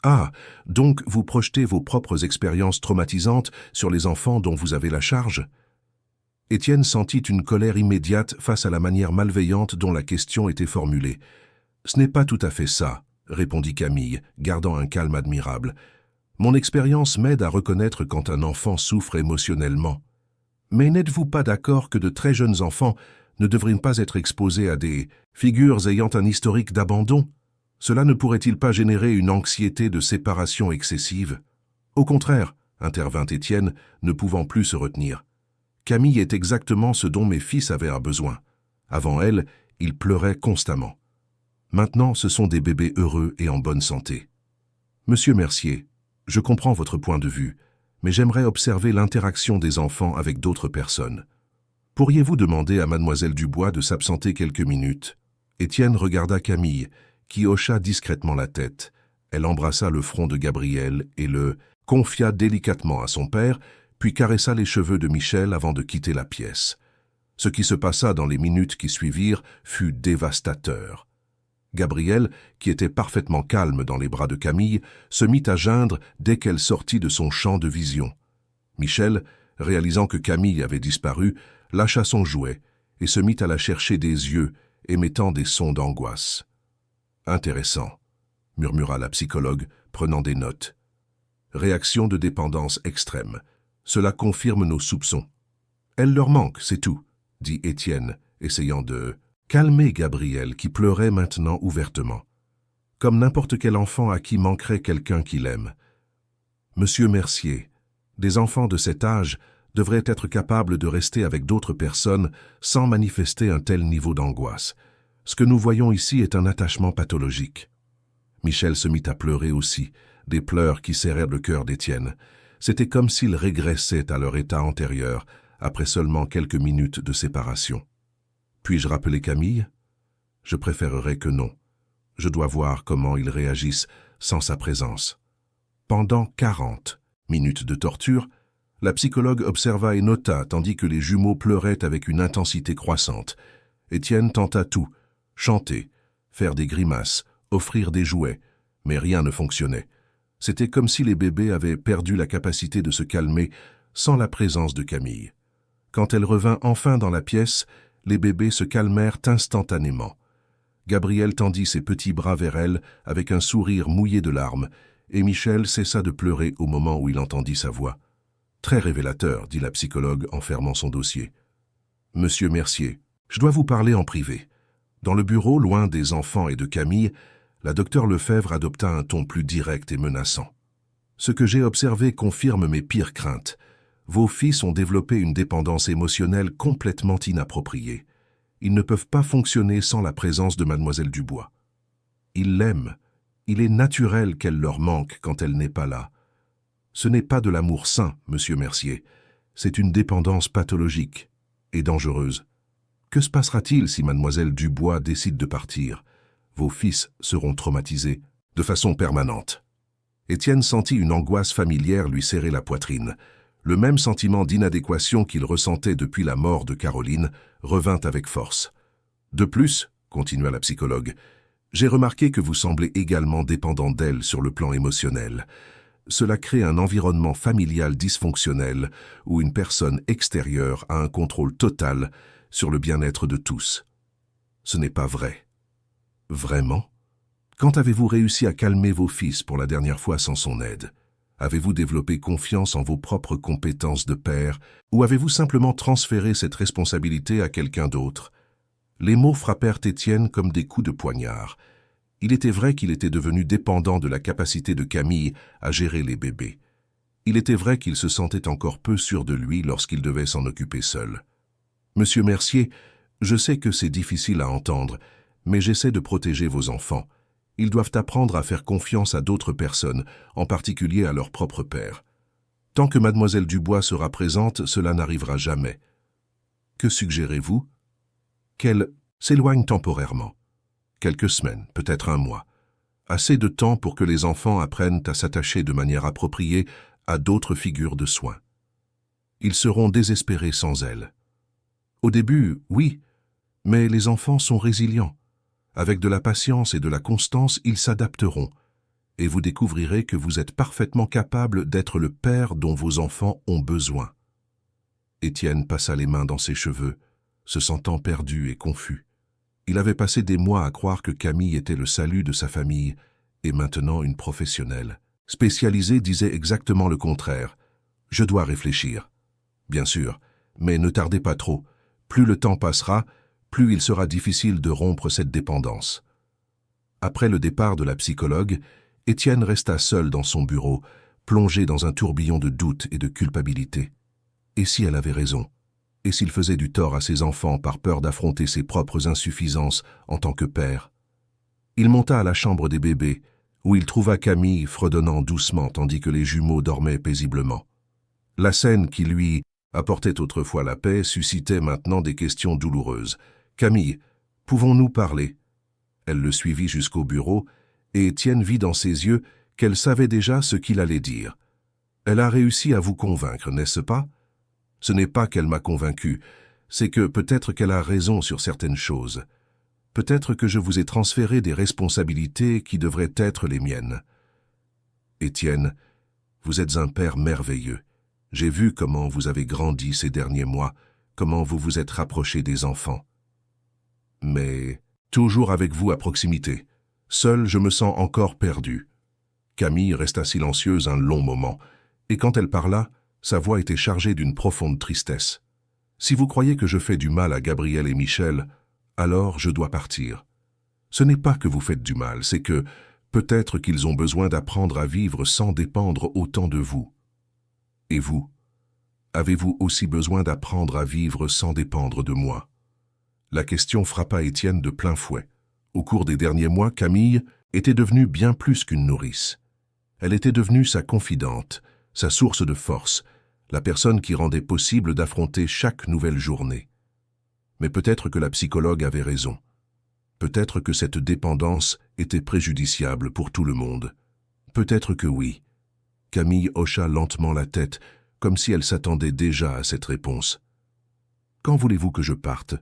« Ah, donc vous projetez vos propres expériences traumatisantes sur les enfants dont vous avez la charge ?» Étienne sentit une colère immédiate face à la manière malveillante dont la question était formulée. « Ce n'est pas tout à fait ça, » répondit Camille, gardant un calme admirable. « Mon expérience m'aide à reconnaître quand un enfant souffre émotionnellement. Mais n'êtes-vous pas d'accord que de très jeunes enfants ne devraient pas être exposés à des figures ayant un historique d'abandon ? Cela ne pourrait-il pas générer une anxiété de séparation excessive ? » « Au contraire, » intervint Étienne, ne pouvant plus se retenir. « Camille est exactement ce dont mes fils avaient besoin. Avant elle, ils pleuraient constamment. Maintenant, ce sont des bébés heureux et en bonne santé. Monsieur Mercier, je comprends votre point de vue, mais j'aimerais observer l'interaction des enfants avec d'autres personnes. Pourriez-vous demander à mademoiselle Dubois de s'absenter quelques minutes ?» Étienne regarda Camille, qui hocha discrètement la tête. Elle embrassa le front de Gabriel et le confia délicatement à son père, puis caressa les cheveux de Michel avant de quitter la pièce. Ce qui se passa dans les minutes qui suivirent fut dévastateur. Gabriel, qui était parfaitement calme dans les bras de Camille, se mit à geindre dès qu'elle sortit de son champ de vision. Michel, réalisant que Camille avait disparu, lâcha son jouet et se mit à la chercher des yeux, émettant des sons d'angoisse. « Intéressant », murmura la psychologue, prenant des notes. « Réaction de dépendance extrême. Cela confirme nos soupçons. »« Elle leur manque, c'est tout, » dit Étienne, essayant de calmer Gabriel qui pleurait maintenant ouvertement. Comme n'importe quel enfant à qui manquerait quelqu'un qu'il aime. « Monsieur Mercier, des enfants de cet âge devraient être capables de rester avec d'autres personnes sans manifester un tel niveau d'angoisse. Ce que nous voyons ici est un attachement pathologique. » Michel se mit à pleurer aussi, des pleurs qui serrèrent le cœur d'Étienne. C'était comme s'ils régressaient à leur état antérieur, après seulement quelques minutes de séparation. « Puis-je rappeler Camille ? » « Je préférerais que non. Je dois voir comment ils réagissent sans sa présence. » Pendant 40 minutes de torture, la psychologue observa et nota tandis que les jumeaux pleuraient avec une intensité croissante. Étienne tenta tout, chanter, faire des grimaces, offrir des jouets, mais rien ne fonctionnait. C'était comme si les bébés avaient perdu la capacité de se calmer sans la présence de Camille. Quand elle revint enfin dans la pièce, les bébés se calmèrent instantanément. Gabriel tendit ses petits bras vers elle avec un sourire mouillé de larmes, et Michel cessa de pleurer au moment où il entendit sa voix. « Très révélateur, » dit la psychologue en fermant son dossier. « Monsieur Mercier, je dois vous parler en privé. Dans le bureau, loin des enfants et de Camille, la docteure Lefebvre adopta un ton plus direct et menaçant. « Ce que j'ai observé confirme mes pires craintes. Vos fils ont développé une dépendance émotionnelle complètement inappropriée. Ils ne peuvent pas fonctionner sans la présence de mademoiselle Dubois. Ils l'aiment. Il est naturel qu'elle leur manque quand elle n'est pas là. Ce n'est pas de l'amour sain, monsieur Mercier. C'est une dépendance pathologique et dangereuse. Que se passera-t-il si mademoiselle Dubois décide de partir? Vos fils seront traumatisés de façon permanente. » Étienne sentit une angoisse familière lui serrer la poitrine. Le même sentiment d'inadéquation qu'il ressentait depuis la mort de Caroline revint avec force. « De plus, » continua la psychologue, « j'ai remarqué que vous semblez également dépendant d'elle sur le plan émotionnel. Cela crée un environnement familial dysfonctionnel où une personne extérieure a un contrôle total sur le bien-être de tous. Ce n'est pas vrai. » « Vraiment ? Quand avez-vous réussi à calmer vos fils pour la dernière fois sans son aide? Avez-vous développé confiance en vos propres compétences de père ou avez-vous simplement transféré cette responsabilité à quelqu'un d'autre? » Les mots frappèrent Étienne comme des coups de poignard. Il était vrai qu'il était devenu dépendant de la capacité de Camille à gérer les bébés. Il était vrai qu'il se sentait encore peu sûr de lui lorsqu'il devait s'en occuper seul. « Monsieur Mercier, je sais que c'est difficile à entendre, mais j'essaie de protéger vos enfants. Ils doivent apprendre à faire confiance à d'autres personnes, en particulier à leur propre père. Tant que mademoiselle Dubois sera présente, cela n'arrivera jamais. Que suggérez-vous? Qu'elle s'éloigne temporairement. Quelques semaines, peut-être un mois. Assez de temps pour que les enfants apprennent à s'attacher de manière appropriée à d'autres figures de soins. Ils seront désespérés sans elle. Au début, oui, mais les enfants sont résilients. Avec de la patience et de la constance, ils s'adapteront, et vous découvrirez que vous êtes parfaitement capable d'être le père dont vos enfants ont besoin. » Étienne passa les mains dans ses cheveux, se sentant perdu et confus. Il avait passé des mois à croire que Camille était le salut de sa famille, et maintenant une professionnelle. Spécialisée disait exactement le contraire. « Je dois réfléchir. » Bien sûr, mais ne tardez pas trop. Plus le temps passera, plus il sera difficile de rompre cette dépendance. Après le départ de la psychologue, Étienne resta seul dans son bureau, plongé dans un tourbillon de doutes et de culpabilité. Et si elle avait raison? Et s'il faisait du tort à ses enfants par peur d'affronter ses propres insuffisances en tant que père? Il monta à la chambre des bébés, où il trouva Camille fredonnant doucement tandis que les jumeaux dormaient paisiblement. La scène qui lui apportait autrefois la paix suscitait maintenant des questions douloureuses. « Camille, pouvons-nous parler ?» Elle le suivit jusqu'au bureau, et Étienne vit dans ses yeux qu'elle savait déjà ce qu'il allait dire. « Elle a réussi à vous convaincre, n'est-ce pas? » « Ce n'est pas qu'elle m'a convaincu, c'est que peut-être qu'elle a raison sur certaines choses. Peut-être que je vous ai transféré des responsabilités qui devraient être les miennes. Étienne, vous êtes un père merveilleux. J'ai vu comment vous avez grandi ces derniers mois, comment vous vous êtes rapproché des enfants. Mais toujours avec vous à proximité. Seul, je me sens encore perdu. » Camille resta silencieuse un long moment, et quand elle parla, sa voix était chargée d'une profonde tristesse. « Si vous croyez que je fais du mal à Gabriel et Michel, alors je dois partir. Ce n'est pas que vous faites du mal, c'est que peut-être qu'ils ont besoin d'apprendre à vivre sans dépendre autant de vous. Et vous, avez-vous aussi besoin d'apprendre à vivre sans dépendre de moi ?» La question frappa Étienne de plein fouet. Au cours des derniers mois, Camille était devenue bien plus qu'une nourrice. Elle était devenue sa confidente, sa source de force, la personne qui rendait possible d'affronter chaque nouvelle journée. Mais peut-être que la psychologue avait raison. Peut-être que cette dépendance était préjudiciable pour tout le monde. Peut-être que oui. Camille hocha lentement la tête, comme si elle s'attendait déjà à cette réponse. « Quand voulez-vous que je parte?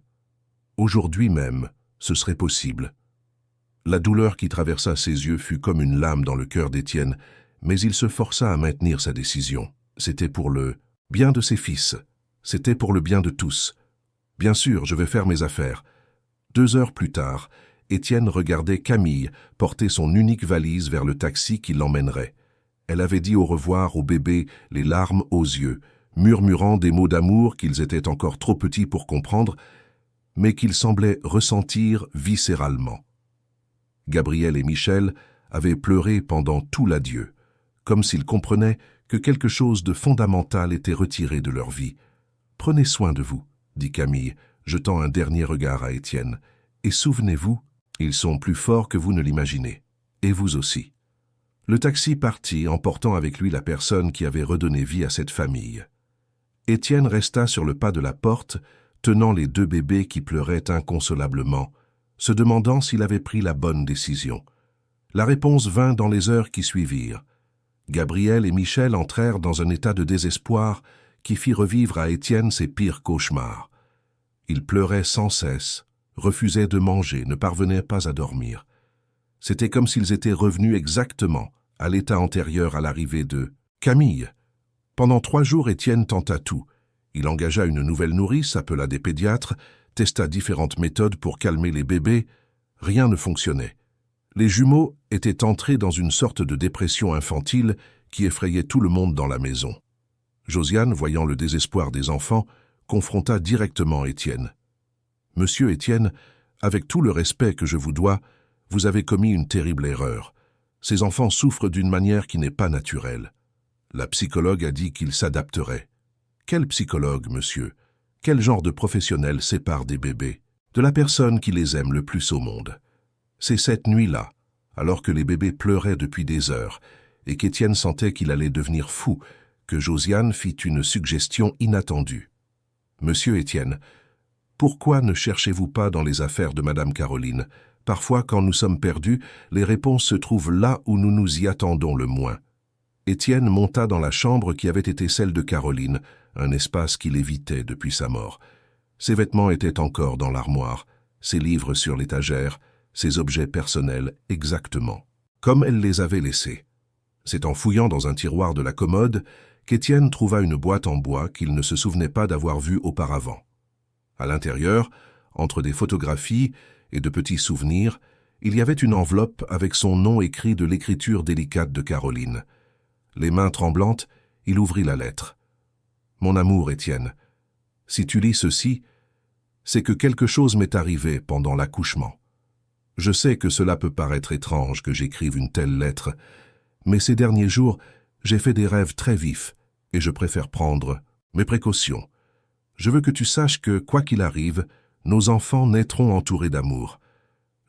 Aujourd'hui même, ce serait possible. » La douleur qui traversa ses yeux fut comme une lame dans le cœur d'Étienne, mais il se força à maintenir sa décision. C'était pour le bien de ses fils. C'était pour le bien de tous. Bien sûr, je vais faire mes affaires. 2 heures plus tard, Étienne regardait Camille porter son unique valise vers le taxi qui l'emmènerait. Elle avait dit au revoir au bébé, les larmes aux yeux, murmurant des mots d'amour qu'ils étaient encore trop petits pour comprendre, mais qu'il semblait ressentir viscéralement. Gabriel et Michel avaient pleuré pendant tout l'adieu, comme s'ils comprenaient que quelque chose de fondamental était retiré de leur vie. « Prenez soin de vous, » dit Camille, jetant un dernier regard à Étienne. « Et souvenez-vous, ils sont plus forts que vous ne l'imaginez. Et vous aussi. » Le taxi partit, emportant avec lui la personne qui avait redonné vie à cette famille. Étienne resta sur le pas de la porte, tenant les deux bébés qui pleuraient inconsolablement, se demandant s'il avait pris la bonne décision. La réponse vint dans les heures qui suivirent. Gabriel et Michel entrèrent dans un état de désespoir qui fit revivre à Étienne ses pires cauchemars. Ils pleuraient sans cesse, refusaient de manger, ne parvenaient pas à dormir. C'était comme s'ils étaient revenus exactement à l'état antérieur à l'arrivée de Camille. Pendant 3 jours, Étienne tenta tout. Il engagea une nouvelle nourrice, appela des pédiatres, testa différentes méthodes pour calmer les bébés. Rien ne fonctionnait. Les jumeaux étaient entrés dans une sorte de dépression infantile qui effrayait tout le monde dans la maison. Josiane, voyant le désespoir des enfants, confronta directement Étienne. « Monsieur Étienne, avec tout le respect que je vous dois, vous avez commis une terrible erreur. Ces enfants souffrent d'une manière qui n'est pas naturelle. La psychologue a dit qu'ils s'adapteraient. Quel psychologue, monsieur? Quel genre de professionnel sépare des bébés de la personne qui les aime le plus au monde? C'est cette nuit-là, alors que les bébés pleuraient depuis des heures et qu'Étienne sentait qu'il allait devenir fou, que Josiane fit une suggestion inattendue. « Monsieur Étienne, pourquoi ne cherchez-vous pas dans les affaires de Madame Caroline? Parfois, quand nous sommes perdus, les réponses se trouvent là où nous nous y attendons le moins. » Étienne monta dans la chambre qui avait été celle de Caroline, un espace qu'il évitait depuis sa mort. Ses vêtements étaient encore dans l'armoire, ses livres sur l'étagère, ses objets personnels exactement, comme elle les avait laissés. C'est en fouillant dans un tiroir de la commode qu'Étienne trouva une boîte en bois qu'il ne se souvenait pas d'avoir vue auparavant. À l'intérieur, entre des photographies et de petits souvenirs, il y avait une enveloppe avec son nom écrit de l'écriture délicate de Caroline. Les mains tremblantes, il ouvrit la lettre. « Mon amour, Étienne, si tu lis ceci, c'est que quelque chose m'est arrivé pendant l'accouchement. Je sais que cela peut paraître étrange que j'écrive une telle lettre, mais ces derniers jours, j'ai fait des rêves très vifs et je préfère prendre mes précautions. Je veux que tu saches que, quoi qu'il arrive, nos enfants naîtront entourés d'amour.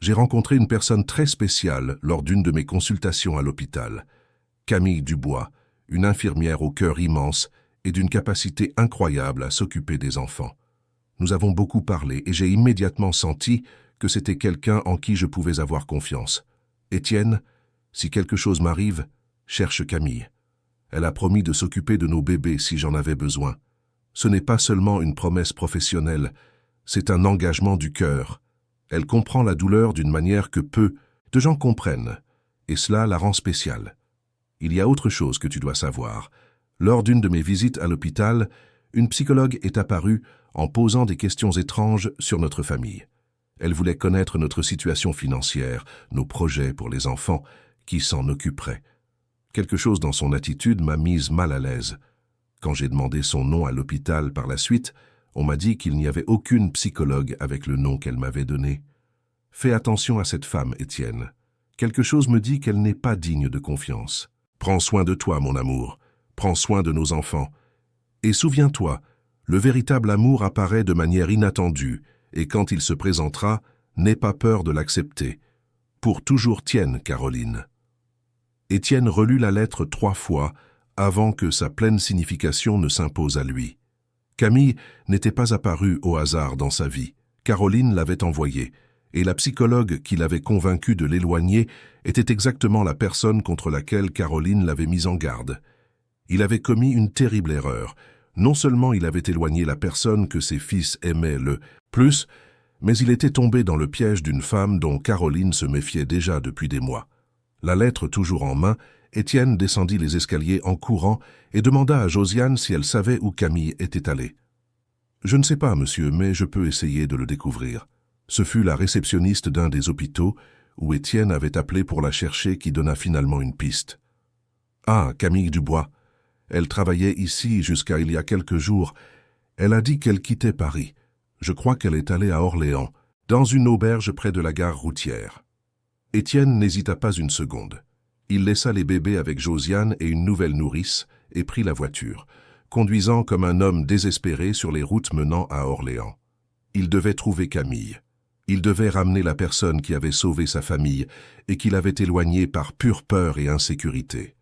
J'ai rencontré une personne très spéciale lors d'une de mes consultations à l'hôpital. Camille Dubois, une infirmière au cœur immense et d'une capacité incroyable à s'occuper des enfants. Nous avons beaucoup parlé et j'ai immédiatement senti que c'était quelqu'un en qui je pouvais avoir confiance. Étienne, si quelque chose m'arrive, cherche Camille. Elle a promis de s'occuper de nos bébés si j'en avais besoin. Ce n'est pas seulement une promesse professionnelle, c'est un engagement du cœur. Elle comprend la douleur d'une manière que peu de gens comprennent, et cela la rend spéciale. Il y a autre chose que tu dois savoir. Lors d'une de mes visites à l'hôpital, une psychologue est apparue en posant des questions étranges sur notre famille. Elle voulait connaître notre situation financière, nos projets pour les enfants, qui s'en occuperaient. Quelque chose dans son attitude m'a mise mal à l'aise. Quand j'ai demandé son nom à l'hôpital par la suite, on m'a dit qu'il n'y avait aucune psychologue avec le nom qu'elle m'avait donné. Fais attention à cette femme, Étienne. Quelque chose me dit qu'elle n'est pas digne de confiance. Prends soin de toi, mon amour. Prends soin de nos enfants. Et souviens-toi, le véritable amour apparaît de manière inattendue, et quand il se présentera, n'aie pas peur de l'accepter. Pour toujours tienne, Caroline. Étienne relut la lettre 3 fois avant que sa pleine signification ne s'impose à lui. Camille n'était pas apparue au hasard dans sa vie. Caroline l'avait envoyée, et la psychologue qui l'avait convaincu de l'éloigner était exactement la personne contre laquelle Caroline l'avait mise en garde. Il avait commis une terrible erreur. Non seulement il avait éloigné la personne que ses fils aimaient le plus, mais il était tombé dans le piège d'une femme dont Caroline se méfiait déjà depuis des mois. La lettre toujours en main, Étienne descendit les escaliers en courant et demanda à Josiane si elle savait où Camille était allée. « Je ne sais pas, monsieur, mais je peux essayer de le découvrir. » Ce fut la réceptionniste d'un des hôpitaux où Étienne avait appelé pour la chercher qui donna finalement une piste. « Ah, Camille Dubois. Elle travaillait ici jusqu'à il y a quelques jours. Elle a dit qu'elle quittait Paris. Je crois qu'elle est allée à Orléans, dans une auberge près de la gare routière. » Étienne n'hésita pas une seconde. Il laissa les bébés avec Josiane et une nouvelle nourrice et prit la voiture, conduisant comme un homme désespéré sur les routes menant à Orléans. Il devait trouver Camille. Il devait ramener la personne qui avait sauvé sa famille et qui l'avait éloignée par pure peur et insécurité.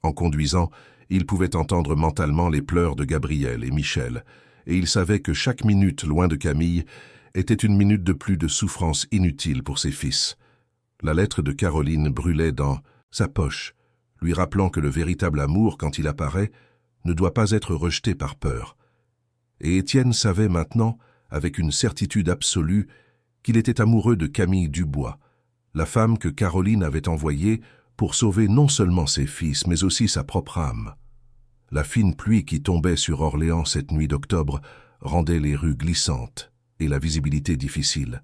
En conduisant, il pouvait entendre mentalement les pleurs de Gabriel et Michel, et il savait que chaque minute loin de Camille était une minute de plus de souffrance inutile pour ses fils. La lettre de Caroline brûlait dans sa poche, lui rappelant que le véritable amour, quand il apparaît, ne doit pas être rejeté par peur. Et Étienne savait maintenant, avec une certitude absolue, qu'il était amoureux de Camille Dubois, la femme que Caroline avait envoyée pour sauver non seulement ses fils, mais aussi sa propre âme. La fine pluie qui tombait sur Orléans cette nuit d'octobre rendait les rues glissantes et la visibilité difficile.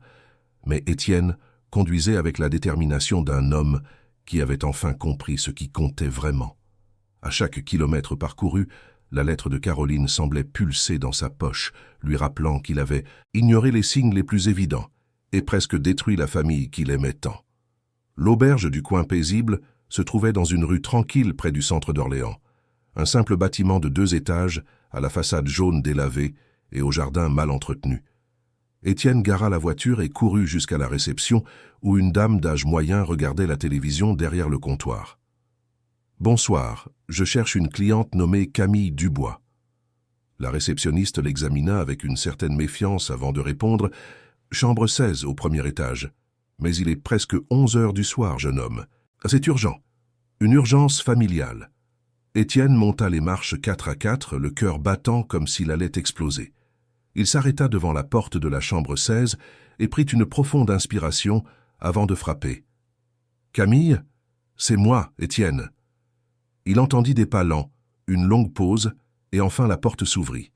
Mais Étienne conduisait avec la détermination d'un homme qui avait enfin compris ce qui comptait vraiment. À chaque kilomètre parcouru, la lettre de Caroline semblait pulser dans sa poche, lui rappelant qu'il avait ignoré les signes les plus évidents et presque détruit la famille qu'il aimait tant. L'auberge du coin paisible se trouvait dans une rue tranquille près du centre d'Orléans, un simple bâtiment de 2 étages, à la façade jaune délavée et au jardin mal entretenu. Étienne gara la voiture et courut jusqu'à la réception où une dame d'âge moyen regardait la télévision derrière le comptoir. « Bonsoir, je cherche une cliente nommée Camille Dubois. » La réceptionniste l'examina avec une certaine méfiance avant de répondre « Chambre 16 au premier étage. Mais il est presque 11 heures du soir, jeune homme. C'est urgent. Une urgence familiale. » Étienne monta les marches 4 à 4, le cœur battant comme s'il allait exploser. Il s'arrêta devant la porte de la chambre 16 et prit une profonde inspiration avant de frapper. « Camille, c'est moi, Étienne. » Il entendit des pas lents, une longue pause, et enfin la porte s'ouvrit.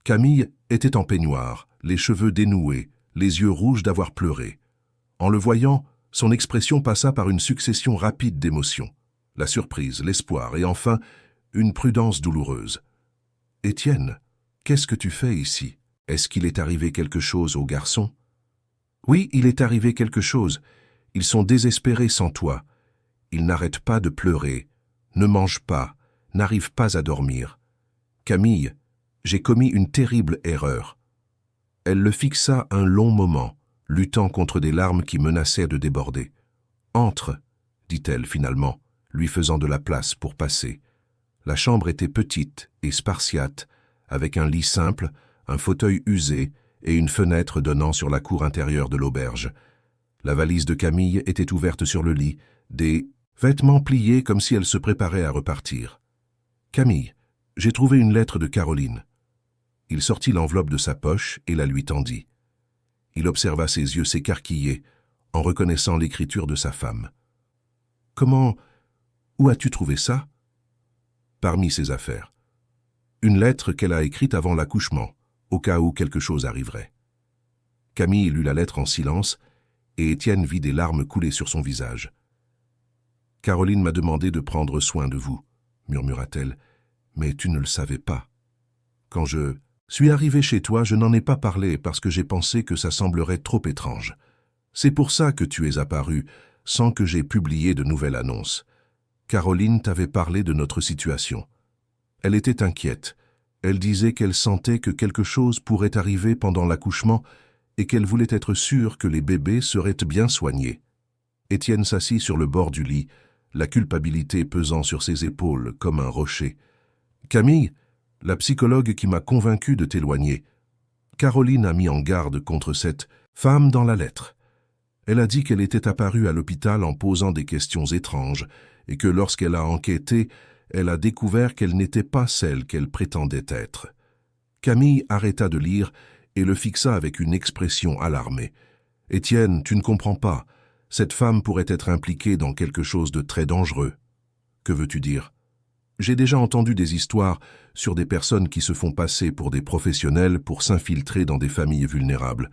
Camille était en peignoir, les cheveux dénoués, les yeux rouges d'avoir pleuré. En le voyant, son expression passa par une succession rapide d'émotions. La surprise, l'espoir et enfin une prudence douloureuse. « Étienne, qu'est-ce que tu fais ici? Est-ce qu'il est arrivé quelque chose aux garçons? »« Oui, il est arrivé quelque chose. Ils sont désespérés sans toi. Ils n'arrêtent pas de pleurer, ne mangent pas, n'arrivent pas à dormir. Camille, j'ai commis une terrible erreur. » Elle le fixa un long moment, luttant contre des larmes qui menaçaient de déborder. « Entre, » dit-elle finalement, lui faisant de la place pour passer. La chambre était petite et spartiate, avec un lit simple, un fauteuil usé et une fenêtre donnant sur la cour intérieure de l'auberge. La valise de Camille était ouverte sur le lit, des vêtements pliés comme si elle se préparait à repartir. « Camille, j'ai trouvé une lettre de Caroline. » Il sortit l'enveloppe de sa poche et la lui tendit. Il observa ses yeux s'écarquiller en reconnaissant l'écriture de sa femme. « Comment... Où as-tu trouvé ça ?» Parmi ses affaires. Une lettre qu'elle a écrite avant l'accouchement, au cas où quelque chose arriverait. Camille lut la lettre en silence, et Étienne vit des larmes couler sur son visage. « Caroline m'a demandé de prendre soin de vous, » murmura-t-elle, « mais tu ne le savais pas. Quand je suis arrivé chez toi, je n'en ai pas parlé parce que j'ai pensé que ça semblerait trop étrange. C'est pour ça que tu es apparu, sans que j'aie publié de nouvelle annonce. Caroline t'avait parlé de notre situation. Elle était inquiète. Elle disait qu'elle sentait que quelque chose pourrait arriver pendant l'accouchement et qu'elle voulait être sûre que les bébés seraient bien soignés. » Étienne s'assit sur le bord du lit, la culpabilité pesant sur ses épaules comme un rocher. « Camille, la psychologue qui m'a convaincu de t'éloigner. Caroline a mis en garde contre cette femme dans la lettre. Elle a dit qu'elle était apparue à l'hôpital en posant des questions étranges et que lorsqu'elle a enquêté, elle a découvert qu'elle n'était pas celle qu'elle prétendait être. » Camille arrêta de lire et le fixa avec une expression alarmée. « Étienne, tu ne comprends pas. Cette femme pourrait être impliquée dans quelque chose de très dangereux. » « Que veux-tu dire ? » « J'ai déjà entendu des histoires sur des personnes qui se font passer pour des professionnels pour s'infiltrer dans des familles vulnérables,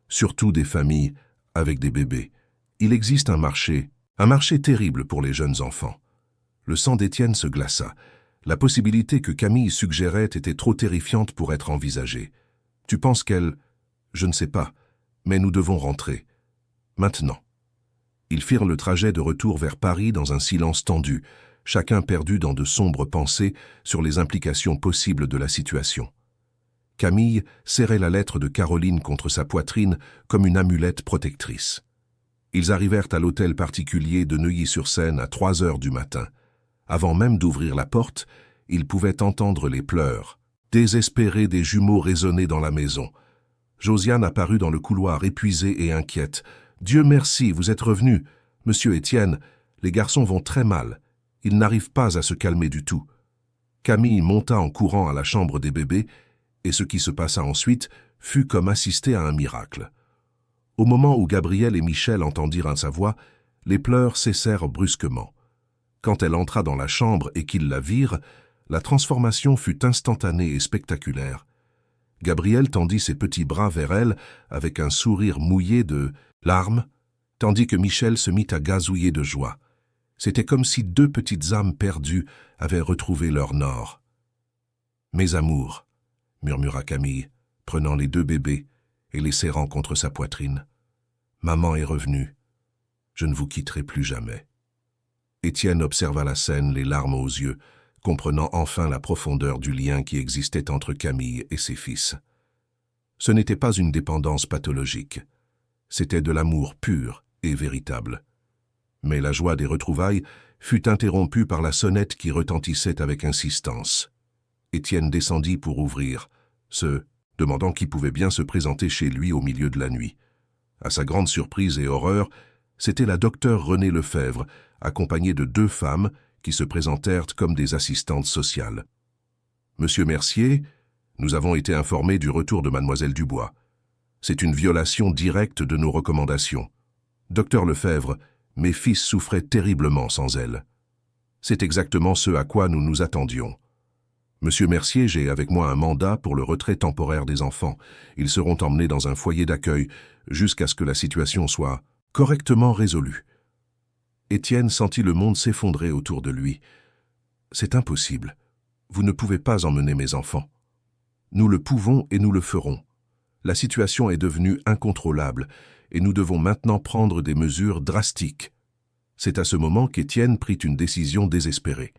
surtout des familles avec des bébés. Il existe un marché terrible pour les jeunes enfants. » Le sang d'Étienne se glaça. La possibilité que Camille suggérait était trop terrifiante pour être envisagée. « Tu penses qu'elle... » Je ne sais pas, mais nous devons rentrer. Maintenant. Ils firent le trajet de retour vers Paris dans un silence tendu, chacun perdu dans de sombres pensées sur les implications possibles de la situation. Camille serrait la lettre de Caroline contre sa poitrine comme une amulette protectrice. Ils arrivèrent à l'hôtel particulier de Neuilly-sur-Seine à 3 heures du matin. Avant même d'ouvrir la porte, ils pouvaient entendre les pleurs, désespérés des jumeaux résonner dans la maison. Josiane apparut dans le couloir épuisée et inquiète. « Dieu merci, vous êtes revenu. Monsieur Étienne, les garçons vont très mal. Ils n'arrivent pas à se calmer du tout. » Camille monta en courant à la chambre des bébés, et ce qui se passa ensuite fut comme assister à un miracle. Au moment où Gabriel et Michel entendirent sa voix, les pleurs cessèrent brusquement. Quand elle entra dans la chambre et qu'ils la virent, la transformation fut instantanée et spectaculaire. Gabriel tendit ses petits bras vers elle avec un sourire mouillé de larmes, tandis que Michel se mit à gazouiller de joie. C'était comme si 2 petites âmes perdues avaient retrouvé leur nord. « Mes amours », murmura Camille, prenant les 2 bébés et les serrant contre sa poitrine. « Maman est revenue. Je ne vous quitterai plus jamais. » Étienne observa la scène, les larmes aux yeux, comprenant enfin la profondeur du lien qui existait entre Camille et ses fils. Ce n'était pas une dépendance pathologique. C'était de l'amour pur et véritable. Mais la joie des retrouvailles fut interrompue par la sonnette qui retentissait avec insistance. Étienne descendit pour ouvrir, se demandant qui pouvait bien se présenter chez lui au milieu de la nuit. À sa grande surprise et horreur, c'était la docteure Renée Lefebvre, accompagnée de 2 femmes qui se présentèrent comme des assistantes sociales. « Monsieur Mercier, nous avons été informés du retour de mademoiselle Dubois. C'est une violation directe de nos recommandations. Docteur Lefebvre, mes fils souffraient terriblement sans elle. C'est exactement ce à quoi nous nous attendions. Monsieur Mercier, j'ai avec moi un mandat pour le retrait temporaire des enfants. Ils seront emmenés dans un foyer d'accueil jusqu'à ce que la situation soit correctement résolue. » Étienne sentit le monde s'effondrer autour de lui. « C'est impossible. Vous ne pouvez pas emmener mes enfants. Nous le pouvons et nous le ferons. La situation est devenue incontrôlable et nous devons maintenant prendre des mesures drastiques. » C'est à ce moment qu'Étienne prit une décision désespérée.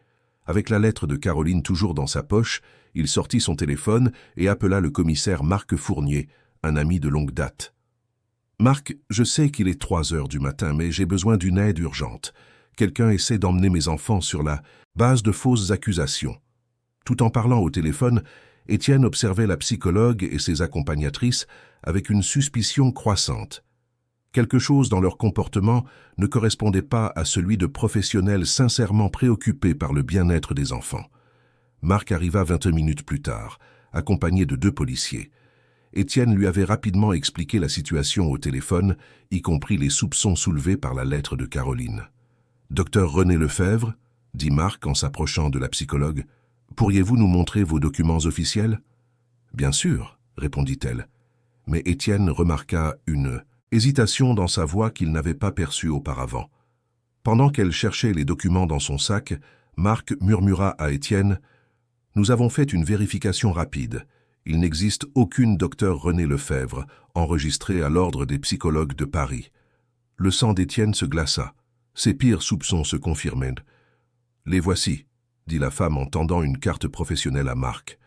Avec la lettre de Caroline toujours dans sa poche, il sortit son téléphone et appela le commissaire Marc Fournier, un ami de longue date. « Marc, je sais qu'il est 3 heures du matin, mais j'ai besoin d'une aide urgente. Quelqu'un essaie d'emmener mes enfants sur la base de fausses accusations. » Tout en parlant au téléphone, Étienne observait la psychologue et ses accompagnatrices avec une suspicion croissante. Quelque chose dans leur comportement ne correspondait pas à celui de professionnels sincèrement préoccupés par le bien-être des enfants. Marc arriva 20 minutes plus tard, accompagné de 2 policiers. Étienne lui avait rapidement expliqué la situation au téléphone, y compris les soupçons soulevés par la lettre de Caroline. « Docteur Renée Lefebvre, » dit Marc en s'approchant de la psychologue, « pourriez-vous nous montrer vos documents officiels ?»« Bien sûr, » répondit-elle. Mais Étienne remarqua une hésitation dans sa voix qu'il n'avait pas perçue auparavant. Pendant qu'elle cherchait les documents dans son sac, Marc murmura à Étienne « Nous avons fait une vérification rapide. Il n'existe aucune docteur Renée Lefebvre enregistrée à l'ordre des psychologues de Paris. » Le sang d'Étienne se glaça. Ses pires soupçons se confirmaient. « Les voici, » dit la femme en tendant une carte professionnelle à Marc.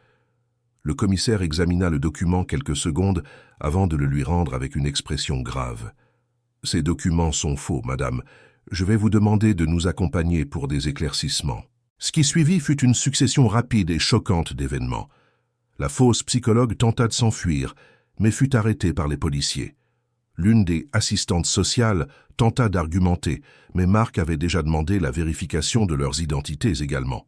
Le commissaire examina le document quelques secondes avant de le lui rendre avec une expression grave. « Ces documents sont faux, madame. Je vais vous demander de nous accompagner pour des éclaircissements. » Ce qui suivit fut une succession rapide et choquante d'événements. La fausse psychologue tenta de s'enfuir, mais fut arrêtée par les policiers. L'une des assistantes sociales tenta d'argumenter, mais Marc avait déjà demandé la vérification de leurs identités également.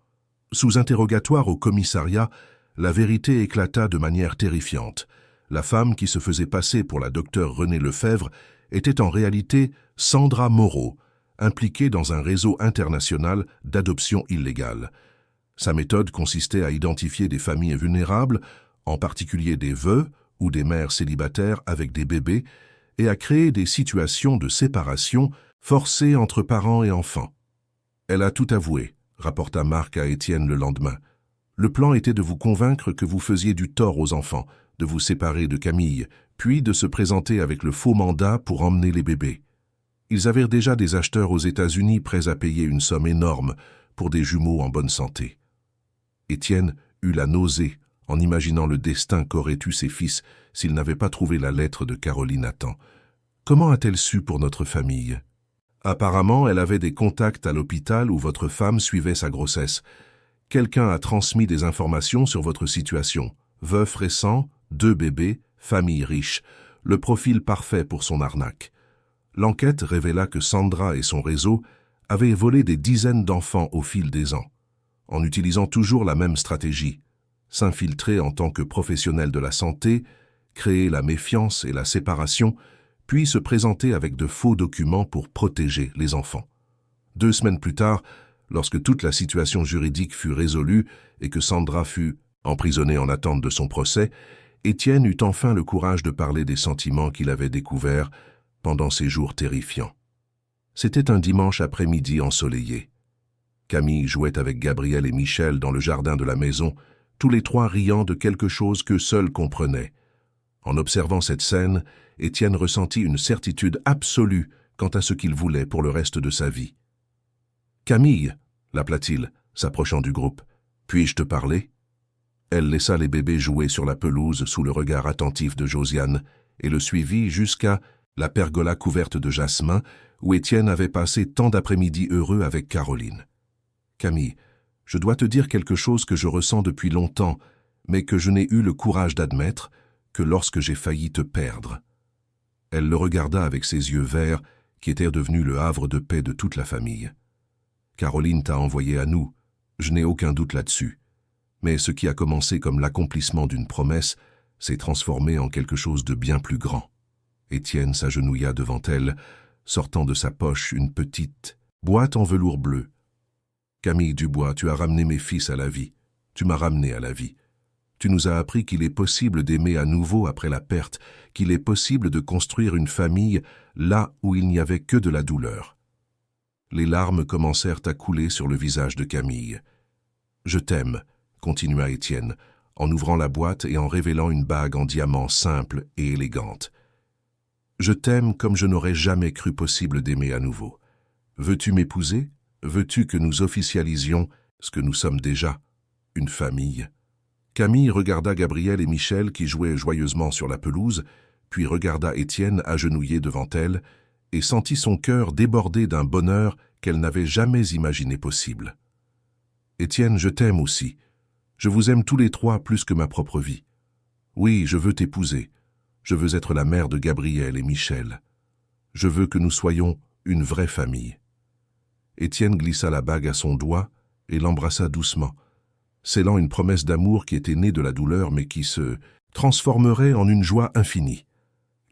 Sous interrogatoire au commissariat, la vérité éclata de manière terrifiante. La femme qui se faisait passer pour la docteure Renée Lefebvre était en réalité Sandra Moreau, impliquée dans un réseau international d'adoption illégale. Sa méthode consistait à identifier des familles vulnérables, en particulier des veuves ou des mères célibataires avec des bébés, et à créer des situations de séparation forcée entre parents et enfants. « Elle a tout avoué », rapporta Marc à Étienne le lendemain. « Le plan était de vous convaincre que vous faisiez du tort aux enfants, de vous séparer de Camille, puis de se présenter avec le faux mandat pour emmener les bébés. Ils avaient déjà des acheteurs aux États-Unis prêts à payer une somme énorme pour des jumeaux en bonne santé. Étienne eut la nausée en imaginant le destin qu'auraient eu ses fils s'ils n'avaient pas trouvé la lettre de Caroline à temps. Comment a-t-elle su pour notre famille? Apparemment, elle avait des contacts à l'hôpital où votre femme suivait sa grossesse. Quelqu'un a transmis des informations sur votre situation. Veuf récent, 2 bébés, famille riche. Le profil parfait pour son arnaque. L'enquête révéla que Sandra et son réseau avaient volé des dizaines d'enfants au fil des ans, en utilisant toujours la même stratégie: s'infiltrer en tant que professionnel de la santé, créer la méfiance et la séparation, puis se présenter avec de faux documents pour protéger les enfants. 2 semaines plus tard, lorsque toute la situation juridique fut résolue et que Sandra fut emprisonnée en attente de son procès, Étienne eut enfin le courage de parler des sentiments qu'il avait découverts pendant ces jours terrifiants. C'était un dimanche après-midi ensoleillé. Camille jouait avec Gabriel et Michel dans le jardin de la maison, tous les 3 riant de quelque chose qu'eux seuls comprenaient. En observant cette scène, Étienne ressentit une certitude absolue quant à ce qu'il voulait pour le reste de sa vie. « Camille » l'appela-t-il, s'approchant du groupe. « Puis-je te parler ?» Elle laissa les bébés jouer sur la pelouse sous le regard attentif de Josiane et le suivit jusqu'à la pergola couverte de jasmin où Étienne avait passé tant d'après-midi heureux avec Caroline. « Camille, je dois te dire quelque chose que je ressens depuis longtemps, mais que je n'ai eu le courage d'admettre que lorsque j'ai failli te perdre. » Elle le regarda avec ses yeux verts qui étaient devenus le havre de paix de toute la famille. « Caroline t'a envoyé à nous, je n'ai aucun doute là-dessus. Mais ce qui a commencé comme l'accomplissement d'une promesse s'est transformé en quelque chose de bien plus grand. » Étienne s'agenouilla devant elle, sortant de sa poche une petite boîte en velours bleu. « Camille Dubois, tu as ramené mes fils à la vie. Tu m'as ramené à la vie. Tu nous as appris qu'il est possible d'aimer à nouveau après la perte, qu'il est possible de construire une famille là où il n'y avait que de la douleur. » Les larmes commencèrent à couler sur le visage de Camille. « Je t'aime, » continua Étienne, en ouvrant la boîte et en révélant une bague en diamant simple et élégante. « Je t'aime comme je n'aurais jamais cru possible d'aimer à nouveau. Veux-tu m'épouser? Veux-tu que nous officialisions ce que nous sommes déjà, une famille ?» Camille regarda Gabriel et Michel qui jouaient joyeusement sur la pelouse, puis regarda Étienne agenouillé devant elle et sentit son cœur déborder d'un bonheur qu'elle n'avait jamais imaginé possible. « Étienne, je t'aime aussi. Je vous aime tous les 3 plus que ma propre vie. Oui, je veux t'épouser. Je veux être la mère de Gabriel et Michel. Je veux que nous soyons une vraie famille. » Étienne glissa la bague à son doigt et l'embrassa doucement, scellant une promesse d'amour qui était née de la douleur mais qui se transformerait en une joie infinie.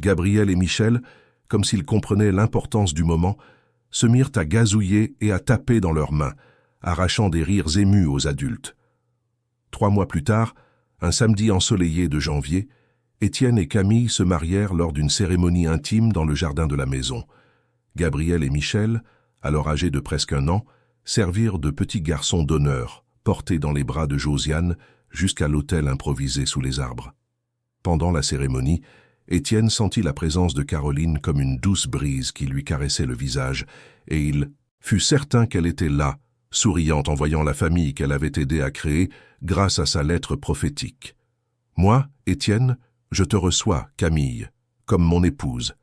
Gabriel et Michel, comme s'ils comprenaient l'importance du moment, se mirent à gazouiller et à taper dans leurs mains, arrachant des rires émus aux adultes. 3 mois plus tard, un samedi ensoleillé de janvier, Étienne et Camille se marièrent lors d'une cérémonie intime dans le jardin de la maison. Gabriel et Michel, alors âgés de presque 1 an, servirent de petits garçons d'honneur, portés dans les bras de Josiane jusqu'à l'autel improvisé sous les arbres. Pendant la cérémonie, Étienne sentit la présence de Caroline comme une douce brise qui lui caressait le visage, et il fut certain qu'elle était là, souriante en voyant la famille qu'elle avait aidé à créer grâce à sa lettre prophétique. « Moi, Étienne, je te reçois, Camille, comme mon épouse, »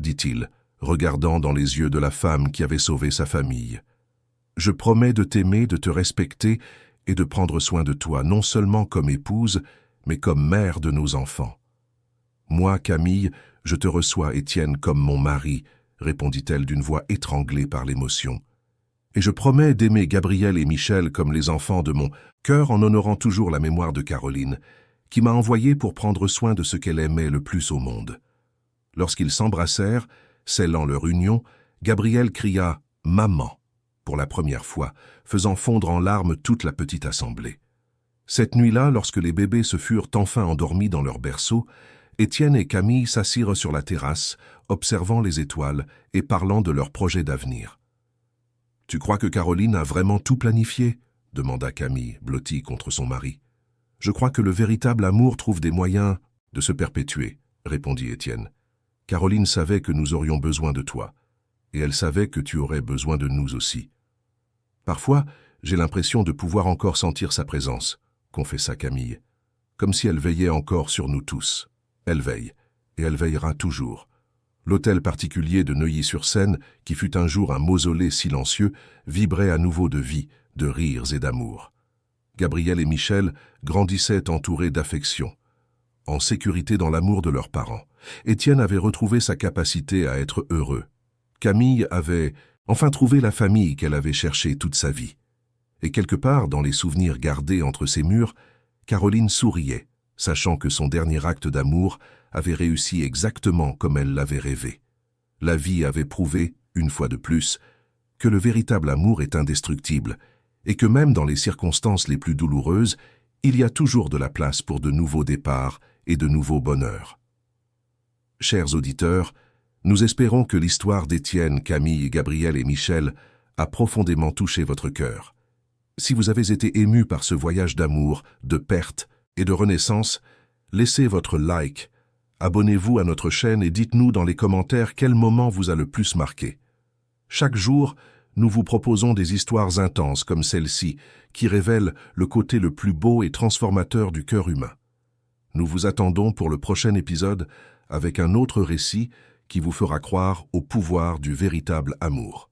dit-il, regardant dans les yeux de la femme qui avait sauvé sa famille. « Je promets de t'aimer, de te respecter et de prendre soin de toi, non seulement comme épouse, mais comme mère de nos enfants. »« Moi, Camille, je te reçois, Étienne, comme mon mari, » répondit-elle d'une voix étranglée par l'émotion. « Et je promets d'aimer Gabriel et Michel comme les enfants de mon cœur en honorant toujours la mémoire de Caroline, qui m'a envoyé pour prendre soin de ce qu'elle aimait le plus au monde. » Lorsqu'ils s'embrassèrent, scellant leur union, Gabriel cria « Maman !» pour la première fois, faisant fondre en larmes toute la petite assemblée. Cette nuit-là, lorsque les bébés se furent enfin endormis dans leur berceau, Étienne et Camille s'assirent sur la terrasse, observant les étoiles et parlant de leurs projets d'avenir. « Tu crois que Caroline a vraiment tout planifié ?» demanda Camille, blottie contre son mari. « Je crois que le véritable amour trouve des moyens de se perpétuer, » répondit Étienne. Caroline savait que nous aurions besoin de toi, et elle savait que tu aurais besoin de nous aussi. Parfois, j'ai l'impression de pouvoir encore sentir sa présence, confessa Camille, comme si elle veillait encore sur nous tous. Elle veille, et elle veillera toujours. L'hôtel particulier de Neuilly-sur-Seine, qui fut un jour un mausolée silencieux, vibrait à nouveau de vie, de rires et d'amour. Gabriel et Michel grandissaient entourés d'affection, en sécurité dans l'amour de leurs parents. Étienne avait retrouvé sa capacité à être heureux. Camille avait enfin trouvé la famille qu'elle avait cherchée toute sa vie. Et quelque part, dans les souvenirs gardés entre ces murs, Caroline souriait, sachant que son dernier acte d'amour avait réussi exactement comme elle l'avait rêvé. La vie avait prouvé, une fois de plus, que le véritable amour est indestructible, et que même dans les circonstances les plus douloureuses, il y a toujours de la place pour de nouveaux départs et de nouveaux bonheurs. Chers auditeurs, nous espérons que l'histoire d'Étienne, Camille, Gabriel et Michel a profondément touché votre cœur. Si vous avez été ému par ce voyage d'amour, de perte et de renaissance, laissez votre like, abonnez-vous à notre chaîne et dites-nous dans les commentaires quel moment vous a le plus marqué. Chaque jour, nous vous proposons des histoires intenses comme celle-ci, qui révèlent le côté le plus beau et transformateur du cœur humain. Nous vous attendons pour le prochain épisode avec un autre récit qui vous fera croire au pouvoir du véritable amour.